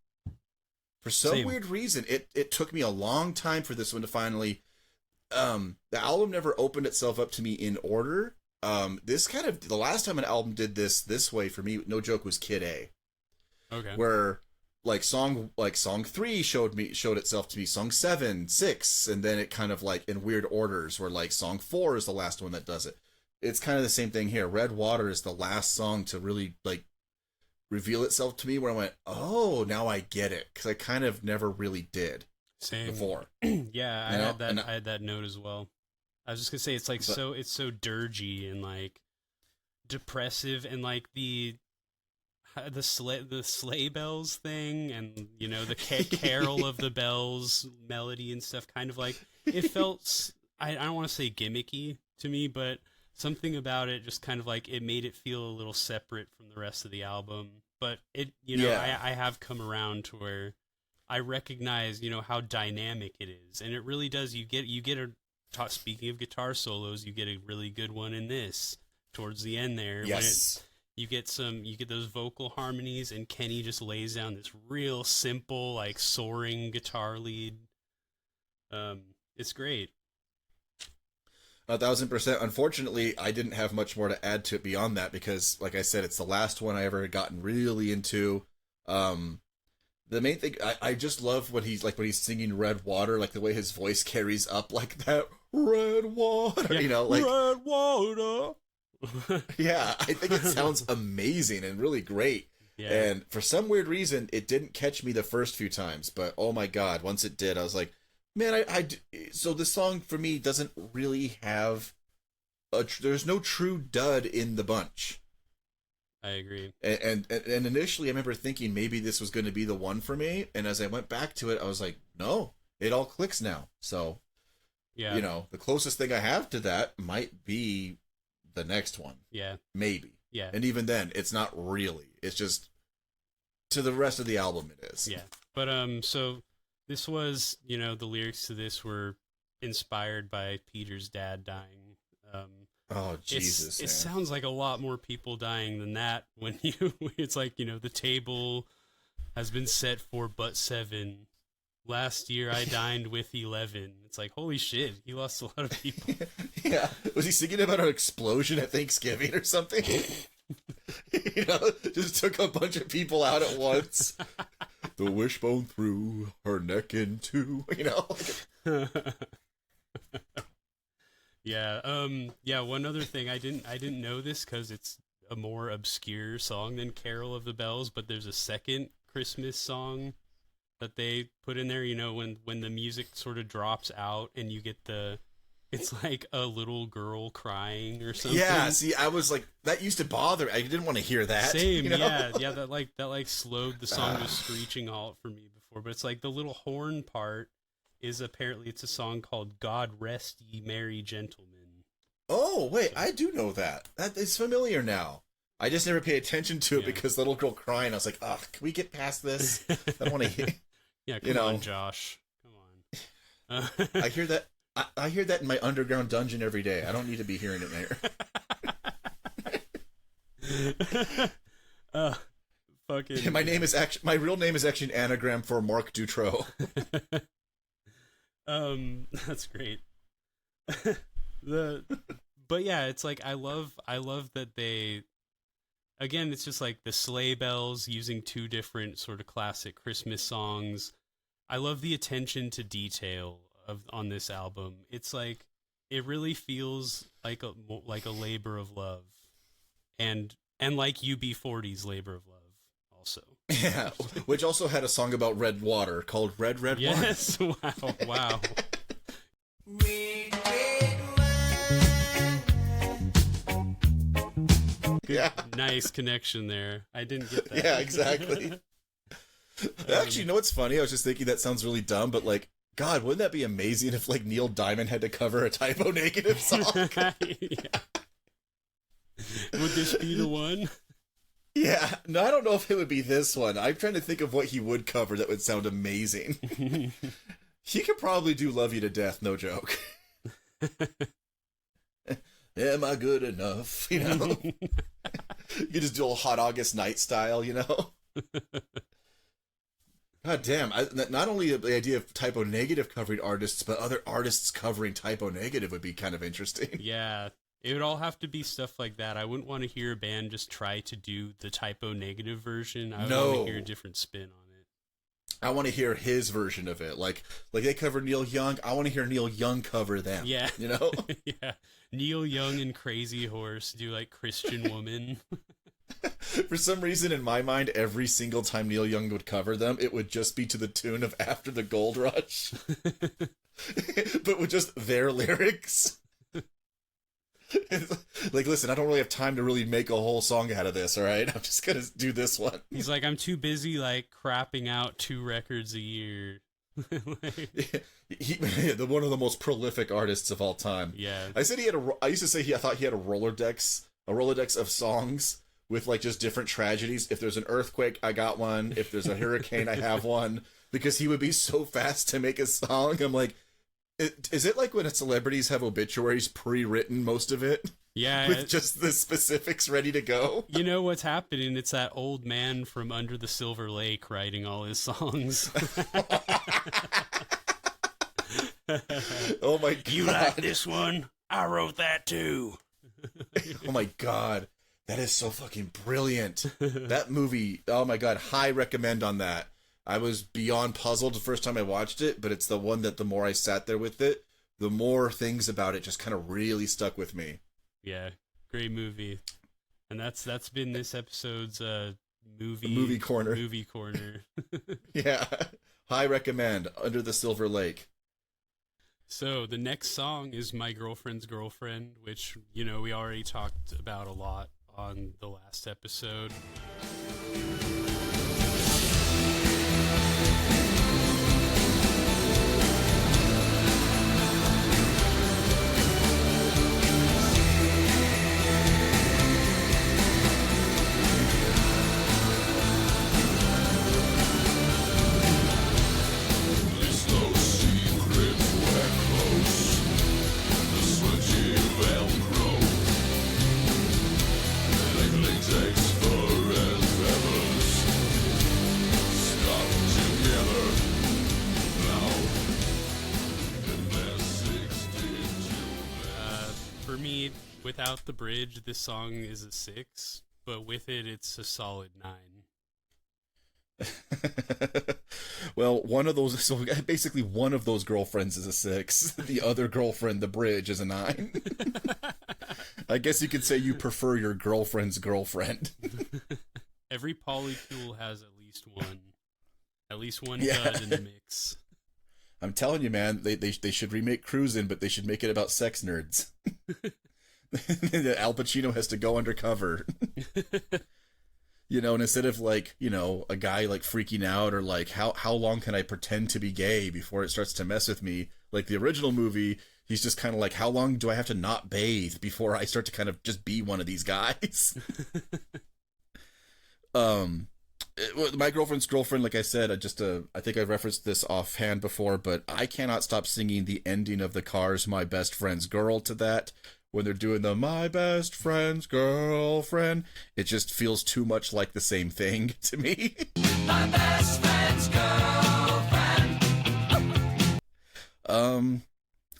For some weird reason, it took me a long time for this one to finally... the album never opened itself up to me in order. This kind of... The last time an album did this way for me, no joke, was Kid A. Okay. Where... song 3 showed itself to me, song 7, 6, and then it kind of like in weird orders where like song 4 is the last one that does it. It's kind of the same thing here. Red Water is the last song to really like reveal itself to me where I went, oh, now I get it. Cause I kind of never really did before. Yeah. I had that note as well. I was just gonna say, it's like, it's so dirgy and like depressive, and like the sleigh bells thing, and you know the carol of the bells melody and stuff, kind of like it felt I don't want to say gimmicky to me, but something about it just kind of like it made it feel a little separate from the rest of the album. But it, you know, I have come around to where I recognize, you know, how dynamic it is, and it really does. You get speaking of guitar solos, you get a really good one in this towards the end there. Yes. You get those vocal harmonies, and Kenny just lays down this real simple, like soaring guitar lead. It's great. 1,000%. Unfortunately, I didn't have much more to add to it beyond that because, like I said, it's the last one I ever had gotten really into. The main thing, I just love when he's singing Red Water, like the way his voice carries up like that. Red Water, you know, like Red Water. Yeah, I think it sounds amazing and really great. Yeah. And for some weird reason, it didn't catch me the first few times, but oh my god, once it did, I was like, man, so this song for me doesn't really have there's no true dud in the bunch. I agree. And initially I remember thinking maybe this was going to be the one for me, and as I went back to it, I was like, no, it all clicks now. So, yeah, you know, the closest thing I have to that might be the next one. Yeah. Maybe. Yeah. And even then, it's not really. It's just to the rest of the album it is. Yeah. But so this was, you know, the lyrics to this were inspired by Peter's dad dying. Oh Jesus! It sounds like a lot more people dying than that when it's like, you know, the table has been set for but 7. Last year I dined with 11. It's like, holy shit, he lost a lot of people. Yeah. Was he singing about an explosion at Thanksgiving or something? You know, just took a bunch of people out at once. The wishbone threw her neck in two, you know? Yeah, one other thing, I didn't know this because it's a more obscure song than Carol of the Bells, but there's a second Christmas song that they put in there, you know, when the music sort of drops out and you get it's like a little girl crying or something. Yeah, see, I was like, that used to bother me. I didn't want to hear that. Same, you know? yeah, that slowed the song to a screeching halt for me before, but it's like the little horn part is apparently, it's a song called God Rest Ye Merry Gentlemen. Oh, wait, I do know that. That is familiar now. I just never paid attention to it because the little girl crying, I was like, oh, can we get past this? I don't want to hear. Yeah, come on, Josh. Come on. I hear that. I hear that in my underground dungeon every day. I don't need to be hearing it there. Fucking. My real name is actually an anagram for Mark Dutroux. That's great. But yeah, it's like I love that they. Again, it's just like the sleigh bells using 2 different sort of classic Christmas songs. I love the attention to detail on this album. It's like it really feels like a labor of love, and like UB40's labor of love also. Yeah, which also had a song about red water called Red Water. Yes, wow. Yeah. Nice connection there. I didn't get that. Yeah, exactly. Actually, you know what's funny? I was just thinking that sounds really dumb, but like, God, wouldn't that be amazing if like Neil Diamond had to cover a typo negative song? Yeah. Would this be the one? Yeah, no, I don't know if it would be this one. I'm trying to think of what he would cover that would sound amazing. He could probably do Love You to Death, no joke. Am I good enough? You know? You just do a Hot August Night style, you know? God damn, not only the idea of typo negative covering artists, but other artists covering typo negative would be kind of interesting. Yeah. It would all have to be stuff like that. I wouldn't want to hear a band just try to do the typo negative version. I would want to hear a different spin on it. I want to hear his version of it. Like they cover Neil Young. I want to hear Neil Young cover them. Yeah. You know? Yeah. Neil Young and Crazy Horse do like Christian Woman. For some reason, in my mind, every single time Neil Young would cover them, it would just be to the tune of After the Gold Rush. But with just their lyrics. Like, listen, I don't really have time to really make a whole song out of this, all right? I'm just gonna do this one. He's like, I'm too busy, like, crapping out 2 records a year. The one of the most prolific artists of all time. Yeah. I used to say I thought he had a Rolodex of songs with, like, just different tragedies. If there's an earthquake, I got one. If there's a hurricane, I have one. Because he would be so fast to make a song. I'm like, is it like when celebrities have obituaries pre-written, most of it? Yeah. With just the specifics ready to go? You know what's happening? It's that old man from Under the Silver Lake writing all his songs. Oh my God. You like this one? I wrote that too. Oh my God. That is so fucking brilliant. That movie, oh my God, high recommend on that. I was beyond puzzled the first time I watched it, but it's the one that the more I sat there with it, the more things about it just kind of really stuck with me. Yeah, great movie. And that's been this episode's movie corner. Movie corner. Yeah. High recommend, Under the Silver Lake. So the next song is My Girlfriend's Girlfriend, which, you know, we already talked about a lot on the last episode. For me, without the bridge, this song is a 6, but with it, it's a solid 9. Well, so basically one of those girlfriends is a 6. The other girlfriend, the bridge, is a 9. I guess you could say you prefer your girlfriend's girlfriend. Every polycule has at least one. At least one Yeah. dud in the mix. I'm telling you, man, they should remake Cruisin', but they should make it about sex nerds. Al Pacino has to go undercover. You know, and instead of, like, you know, a guy, like, freaking out or, like, how long can I pretend to be gay before it starts to mess with me? Like, the original movie, he's just kind of like, how long do I have to not bathe before I start to kind of just be one of these guys? My Girlfriend's Girlfriend, like I said, I think I've referenced this offhand before, but I cannot stop singing the ending of the Cars' My Best Friend's Girl to that. When they're doing the My Best Friend's Girlfriend, it just feels too much like the same thing to me. My best friend's girlfriend.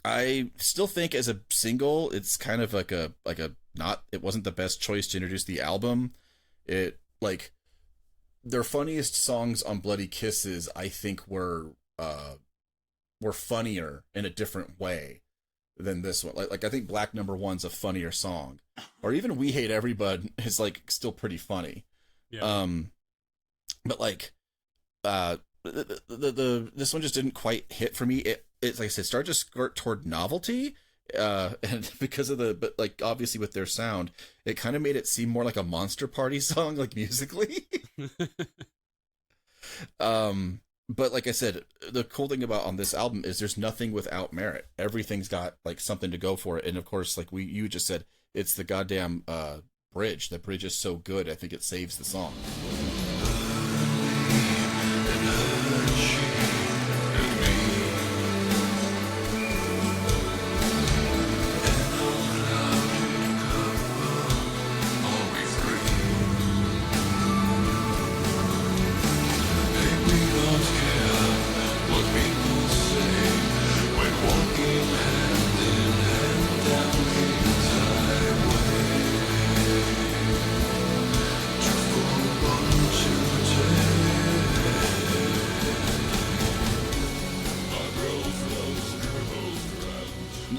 I still think as a single, it's kind of like a it wasn't the best choice to introduce the album. It, like, their funniest songs on Bloody Kisses, I think, were funnier in a different way than this one. Like I think Black Number One's a funnier song, or even We Hate Everybody is, like, still pretty funny. Yeah. But, like, this one just didn't quite hit for me. It's like I said, started to skirt toward novelty, And because of but like obviously with their sound, it kind of made it seem more like a Monster Party song, like musically. But like I said, the cool thing about on this album is there's nothing without merit. Everything's got like something to go for it, and of course, like you just said, it's the goddamn bridge. The bridge is so good, I think it saves the song.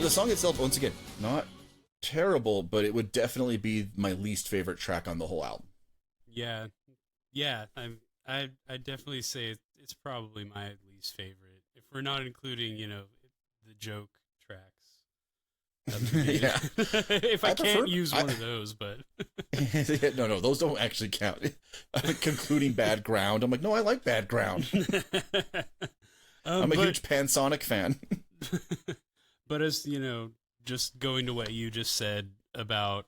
The song itself, once again, not terrible, but it would definitely be my least favorite track on the whole album. Yeah, I definitely say it's probably my least favorite. If we're not including, the joke tracks. Yeah. If I can't use one of those, but no, those don't actually count. Concluding Bad Ground, I'm like, no, I like Bad Ground. I'm a huge Pansonic fan. But as just going to what you just said about,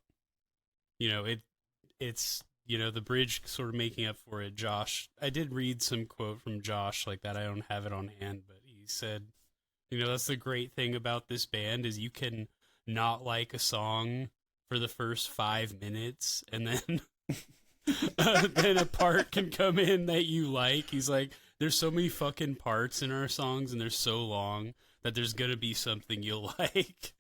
it's the bridge sort of making up for it. Josh, I did read some quote from Josh like that. I don't have it on hand, but he said, that's the great thing about this band is you can not like a song for the first 5 minutes, and then then a part can come in that you like. He's like, there's so many fucking parts in our songs, and they're so long that there's gonna be something you'll like.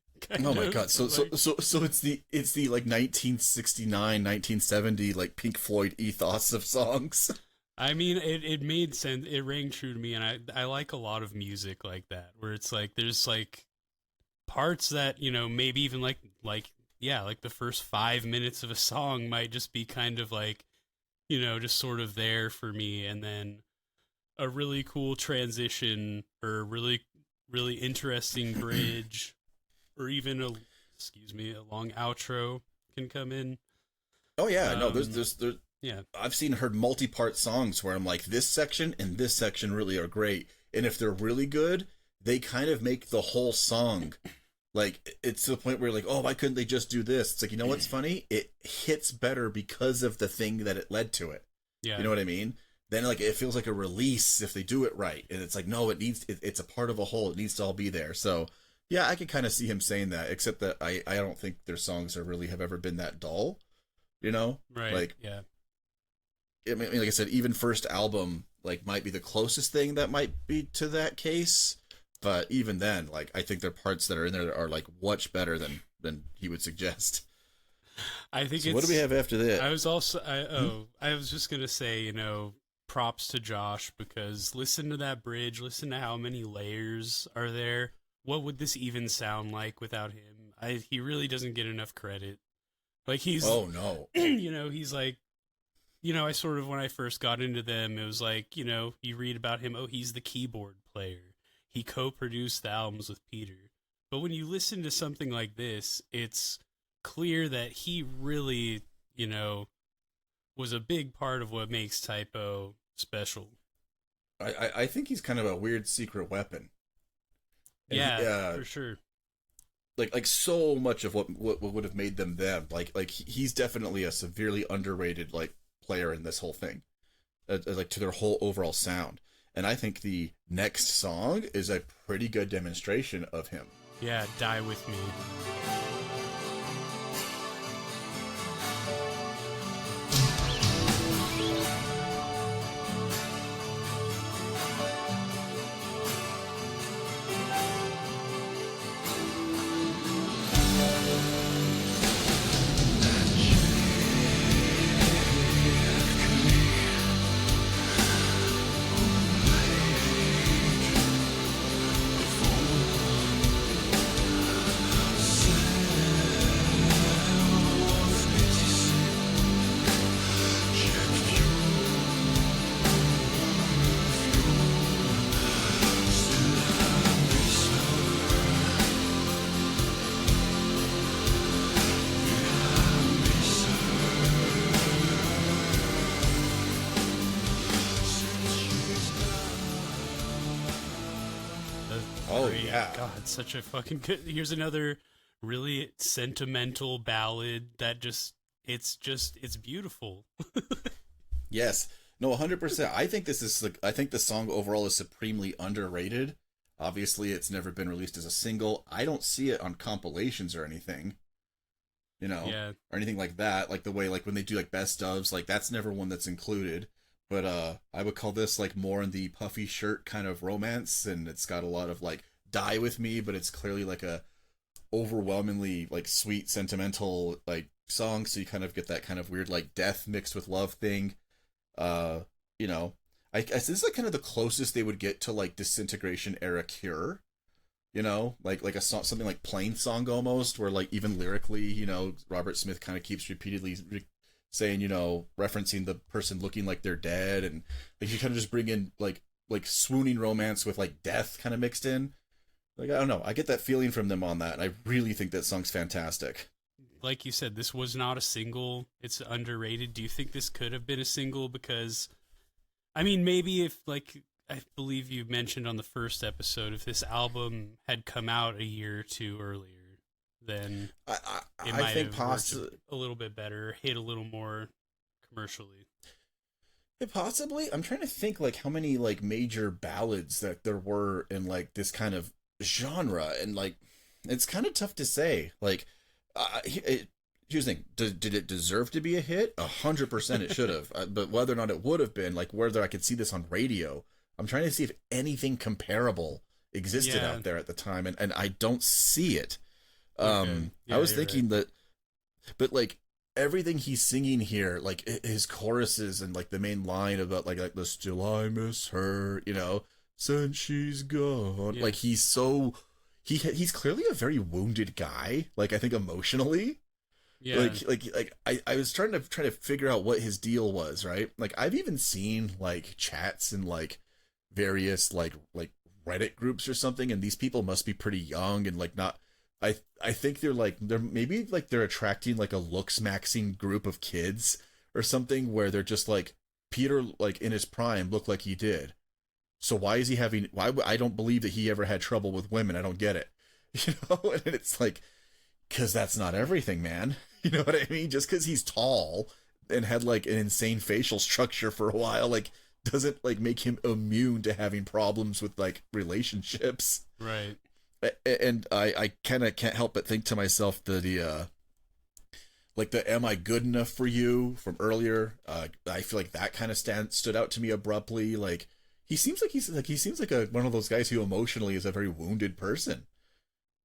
Oh my god! So it's the like 1969, 1970 like Pink Floyd ethos of songs. I mean, it made sense. It rang true to me, and I like a lot of music like that, where it's like there's like parts that maybe even like the first 5 minutes of a song might just be kind of like just sort of there for me, and then a really cool transition or really really interesting bridge, or even a long outro can come in. Oh yeah, no, there's yeah. I've heard multi-part songs where I'm like, this section and this section really are great, and if they're really good, they kind of make the whole song like it's to the point where you're like, oh, why couldn't they just do this? It's like, what's funny? It hits better because of the thing that it led to it. Yeah, you know what I mean? Then like it feels like a release if they do it right, and it's like, no, it's a part of a whole. It needs to all be there. So yeah, I could kind of see him saying that, except that I don't think their songs have ever been that dull, right? Like, yeah. I mean, like I said, even first album like might be the closest thing that might be to that case, but even then, like I think their parts that are in there are like much better than he would suggest. I think. So what do we have after that? I was just gonna say, props to Josh, because listen to that bridge, listen to how many layers are there. What would this even sound like without him? He really doesn't get enough credit. Like he's, oh no, he's like, I sort of, when I first got into them, it was like, you read about him, oh, he's the keyboard player. He co-produced the albums with Peter. But when you listen to something like this, it's clear that he really, was a big part of what makes Typo special. I think he's kind of a weird secret weapon. And yeah, for sure. Like so much of what would have made them. Like he's definitely a severely underrated like player in this whole thing, like to their whole overall sound. And I think the next song is a pretty good demonstration of him. Yeah, Die With Me. great. yeah. God, such a fucking good. Here's another really sentimental ballad that it's beautiful. Yes. No, 100%. I think I think the song overall is supremely underrated. Obviously, it's never been released as a single. I don't see it on compilations or anything, Yeah. or anything like that. Like the way, like when they do like best ofs, like that's never one that's included. But I would call this like more in the puffy shirt kind of romance, and it's got a lot of like die with me, but it's clearly like a overwhelmingly like sweet, sentimental like song. So you kind of get that kind of weird like death mixed with love thing. uh I guess this is like kind of the closest they would get to like Disintegration era Cure, like a song, something like Plain Song almost, where like even lyrically, Robert Smith kind of keeps repeatedly saying, referencing the person looking like they're dead, and like you kind of just bring in like swooning romance with like death kind of mixed in. Like, I don't know, I get that feeling from them on that, and I really think that song's fantastic. Like you said, this was not a single. It's underrated. Do you think this could have been a single? Because, I mean, maybe if, like, I believe you mentioned on the first episode, if this album had come out a year or two earlier, then it might have worked a little bit better, hit a little more commercially. Possibly. I'm trying to think, like, how many, like, major ballads that there were in, like, this kind of genre, and, like, it's kind of tough to say. Like, here's the thing: did it deserve to be a hit? 100% it should have. But whether or not it would have been, like, whether I could see this on radio, I'm trying to see if anything comparable existed out there at the time, and I don't see it. Okay. Yeah, I was thinking that, but like everything he's singing here, like his choruses and like the main line about like the still I miss her, since she's gone. Yeah. Like he's clearly a very wounded guy. Like I think emotionally. Yeah. Like I was trying to figure out what his deal was, right? Like I've even seen like chats and like various like Reddit groups or something, and these people must be pretty young and like not. I think they're maybe like they're attracting like a looks maxing group of kids or something, where they're just like, Peter, like in his prime, looked like he did. So why is he having? Why I don't believe that he ever had trouble with women. I don't get it, And it's like, because that's not everything, man. You know what I mean? Just because he's tall and had like an insane facial structure for a while, like doesn't like make him immune to having problems with like relationships. Right. And I kind of can't help but think to myself that the "Am I Good Enough for You" from earlier, I feel like that kind of stood out to me abruptly. Like he seems like one of those guys who emotionally is a very wounded person.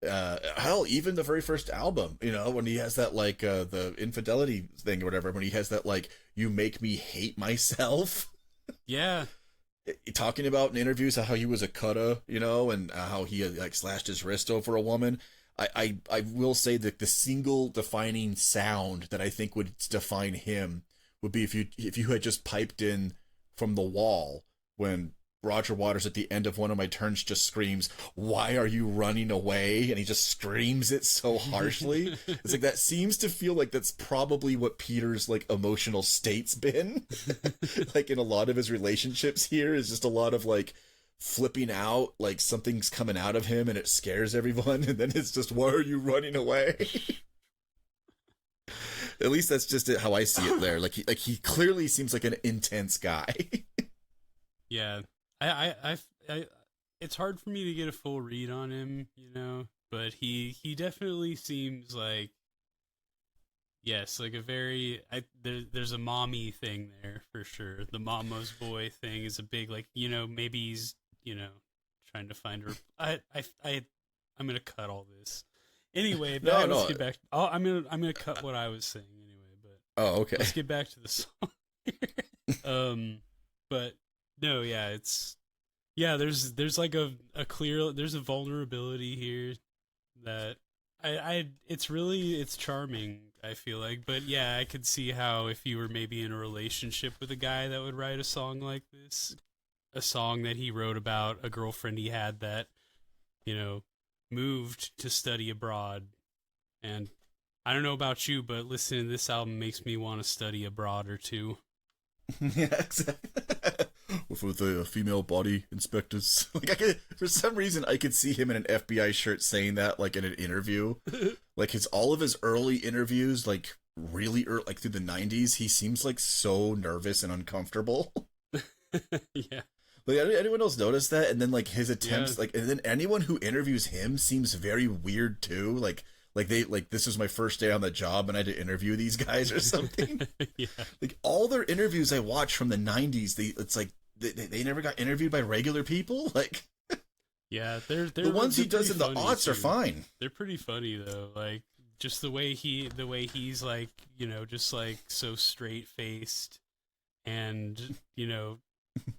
Hell, even the very first album, when he has that like the infidelity thing or whatever, when he has that like "you make me hate myself." Yeah. Talking about in interviews how he was a cutter, and how he had like slashed his wrist over a woman. I will say that the single defining sound that I think would define him would be if you had just piped in from the wall when Roger Waters at the end of one of my turns just screams, "Why are you running away?" And he just screams it so harshly. It's like, that seems to feel like that's probably what Peter's like emotional state's been. Like in a lot of his relationships here is just a lot of like flipping out, like something's coming out of him and it scares everyone. And then it's just, "Why are you running away?" At least that's just how I see it there. Like he clearly seems like an intense guy. Yeah. I it's hard for me to get a full read on him, but he definitely seems like, yes, like a very, there's a mommy thing there for sure. The mama's boy thing is a big, like, maybe he's, trying to find her. I'm going to cut all this. Anyway, let's get back. I'm going to cut what I was saying anyway, but okay. Let's get back to the song. But no, yeah, there's like a clear, there's a vulnerability here that it's charming, I feel like. But yeah, I could see how if you were maybe in a relationship with a guy that would write a song like this, a song that he wrote about a girlfriend he had that, moved to study abroad. And I don't know about you, but listening to this album makes me want to study abroad or two. Yeah, exactly. with the female body inspectors. Like for some reason, I could see him in an FBI shirt saying that, like in an interview. Like all of his early interviews, like really early, like through the 90s, he seems like so nervous and uncomfortable. Yeah. Like, anyone else notice that? And then like his attempts, like, and then anyone who interviews him seems very weird too. Like this was my first day on the job and I had to interview these guys or something. Yeah. Like all their interviews I watched from the 90s, it's like they never got interviewed by regular people. Like, yeah, they're the ones he does in the aughts are fine. They're pretty funny though. Like just the way he's like, you know, just like so straight faced and, you know,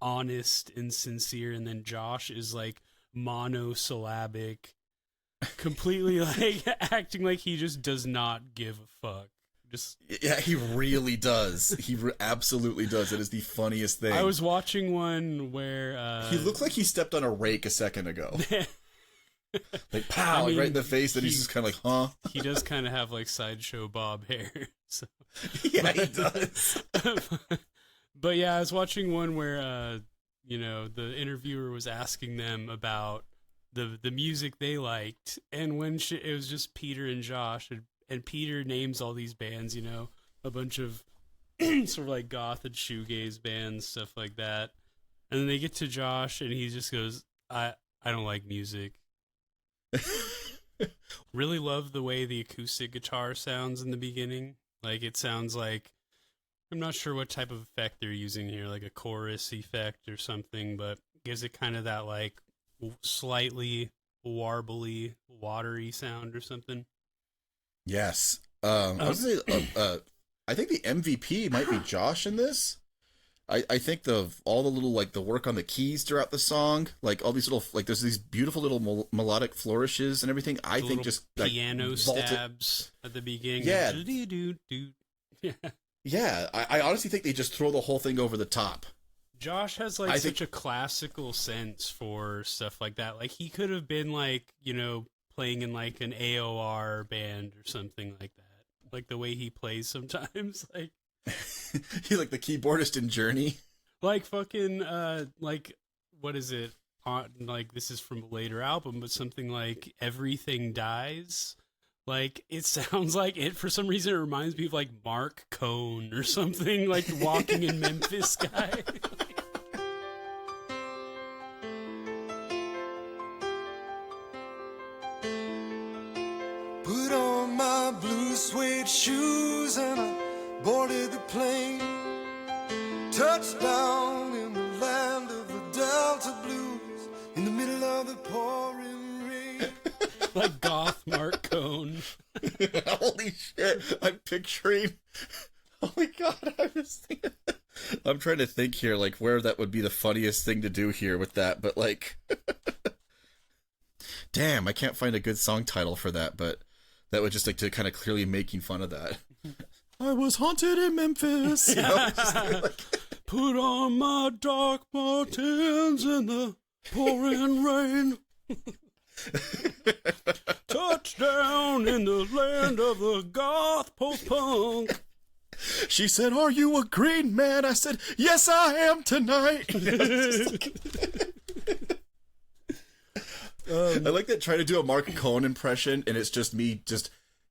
honest and sincere, and then Josh is like monosyllabic, completely like acting like he just does not give a fuck. Just yeah, he really does. He absolutely does. It is the funniest thing. I was watching one where he looked like he stepped on a rake a second ago. Like pow, right in the face, and he's just kind of like, huh? He does kind of have like Sideshow Bob hair. So. Yeah, he does. But yeah, I was watching one where you know, the interviewer was asking them about the music they liked, and when it was just Peter and Josh, and Peter names all these bands, you know, a bunch of sort of like goth and shoegaze bands, stuff like that, and then they get to Josh, and he just goes, I don't like music. Really love the way the acoustic guitar sounds in the beginning. Like it sounds like, I'm not sure what type of effect they're using here, like a chorus effect or something, but gives it kind of that like slightly warbly, watery sound or something. Yes. I was gonna say, I think the MVP might be Josh in this. I think all the little, like, the work on the keys throughout the song, like all these little, like, there's these beautiful little melodic flourishes and everything. I think just like piano stabs at the beginning. Yeah. Yeah. Yeah. I honestly think they just throw the whole thing over the top. Josh has like such a classical sense for stuff like that. Like he could have been like, you know, playing in like an AOR band or something like that. Like the way he plays sometimes, like. He like the keyboardist in Journey. Like fucking like what is it? Like this is from a later album, but something like Everything Dies. Like it sounds like it for some reason it reminds me of like Mark Cohn or something, like Walking in Memphis guy. Put on my blue suede shoes and I boarded the plane. Touchdown in the land of the Delta Blues in the middle of the pouring rain. Like goth Mark Cohn. Holy shit! I'm picturing. Oh my god! I'm trying to think here, like where that would be the funniest thing to do here with that, but like, damn, I can't find a good song title for that, but that would just like to kind of clearly making fun of that. I was haunted in Memphis. You know, just like... Put on my dark Martens in the pouring rain. Touchdown in the land of the goth post-punk. She said, "Are you a green man?" I said, "Yes, I am tonight." I like that. Try to do a Mark Cohn impression, and it's just me just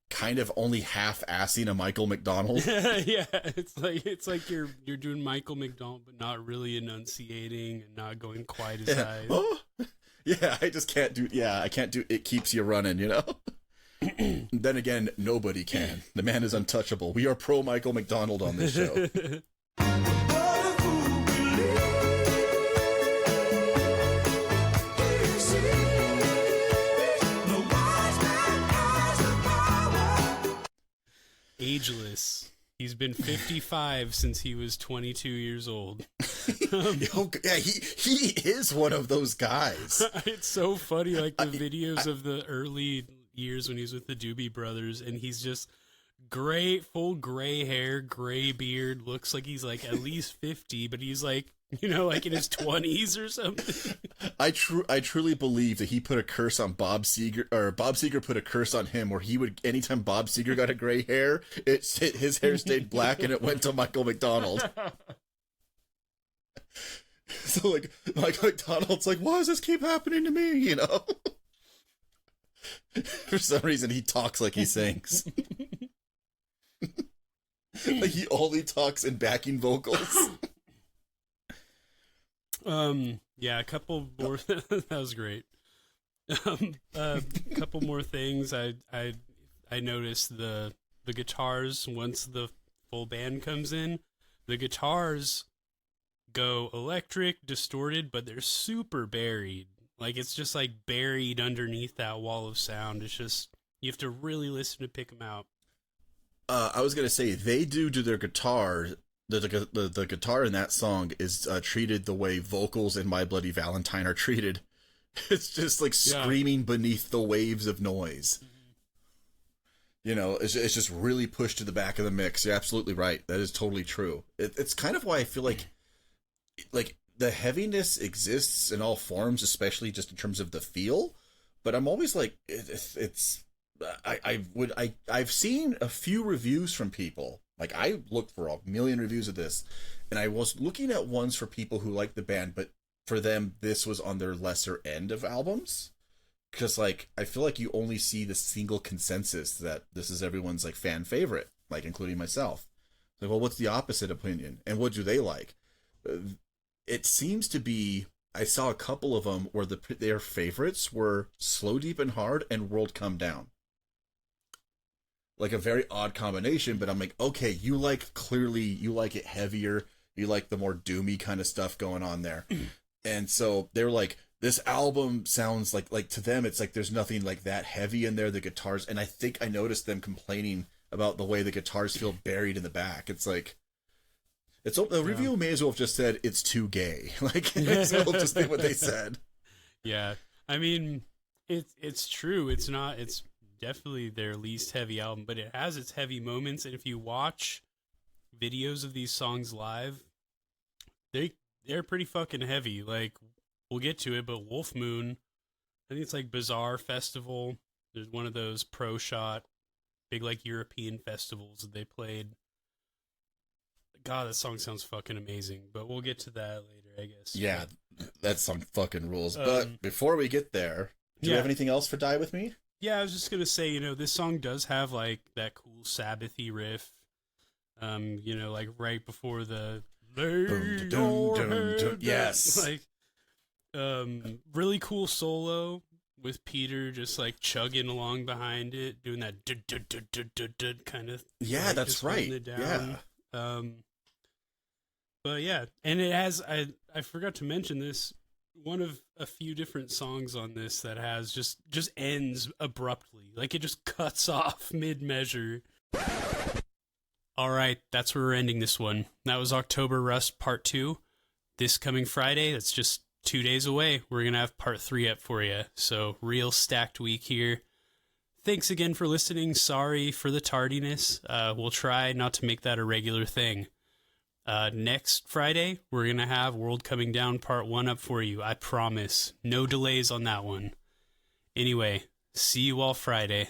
kind of only half-assing a Michael McDonald. Yeah, it's like you're doing Michael McDonald, but not really enunciating and not going quite as high. Oh, yeah, I just can't do. Yeah, I can't do. It keeps you running, you know. Then again, nobody can. The man is untouchable. We are pro Michael McDonald on this show. Ageless. He's been 55 since he was 22 years old. Yeah, he is one of those guys. It's so funny, like the videos of the early years when he was with the Doobie Brothers, and he's just full gray hair, gray beard, looks like he's like at least 50, but he's like, you know, like in his 20s or something. I truly believe that he put a curse on Bob Seger, or Bob Seger put a curse on him, where he would, anytime Bob Seger got a gray hair, his hair stayed black and it went to Michael McDonald. So like Donald's like, why does this keep happening to me? You know. For some reason, he talks like he sings. Like he only talks in backing vocals. Yeah, a couple more. That was great. A couple more things. I noticed the guitars once the full band comes in. The guitars go electric, distorted, but they're super buried. Like it's just like buried underneath that wall of sound. It's just you have to really listen to pick them out. I was gonna say they do to their guitar. The guitar in that song is treated the way vocals in My Bloody Valentine are treated. It's just like screaming beneath the waves of noise. You know, it's just really pushed to the back of the mix. You're absolutely right. That is totally true. It's kind of why I feel like the heaviness exists in all forms, especially just in terms of the feel. But I'm always like, I've seen a few reviews from people. Like I looked for a million reviews of this, and I was looking at ones for people who like the band, but for them this was on their lesser end of albums. Because like I feel like you only see the single consensus that this is everyone's like fan favorite, like including myself. Like, well, what's the opposite opinion, and what do they like? It seems to be. I saw a couple of them where their favorites were Slow, Deep, and Hard and World Come Down. Like a very odd combination, but I'm like, okay, you like it heavier, you like the more doomy kind of stuff going on there. And so they're like, this album sounds like to them it's like there's nothing like that heavy in there, the guitars, and I think I noticed them complaining about the way the guitars feel buried in the back. It's like the review may as well have just said it's too gay. Like may as well just think what they said. Yeah. I mean, it's true. It's definitely their least heavy album, but it has its heavy moments, and if you watch videos of these songs live, they're pretty fucking heavy. Like we'll get to it, but Wolf Moon, I think it's like Bazaar Festival. There's one of those pro shot big like European festivals that they played. God, that song sounds fucking amazing, but we'll get to that later, I guess. Yeah, that song fucking rules. But before we get there, do you have anything else for Die With Me? Yeah, I was just gonna say, this song does have like that cool Sabbathy riff. Like right before the lay your head yes, like really cool solo with Peter just like chugging along behind it, doing that kind of. Yeah, like, that's right. Yeah. But yeah, and it has I forgot to mention this. One of a few different songs on this that has just ends abruptly. Like it just cuts off mid-measure. All right, that's where we're ending this one. That was October Rust Part 2. This coming Friday, that's just 2 days away, we're going to have Part 3 up for you. So real stacked week here. Thanks again for listening. Sorry for the tardiness. We'll try not to make that a regular thing. Next Friday, we're going to have World Coming Down Part 1 up for you. I promise. No delays on that one. Anyway, see you all Friday.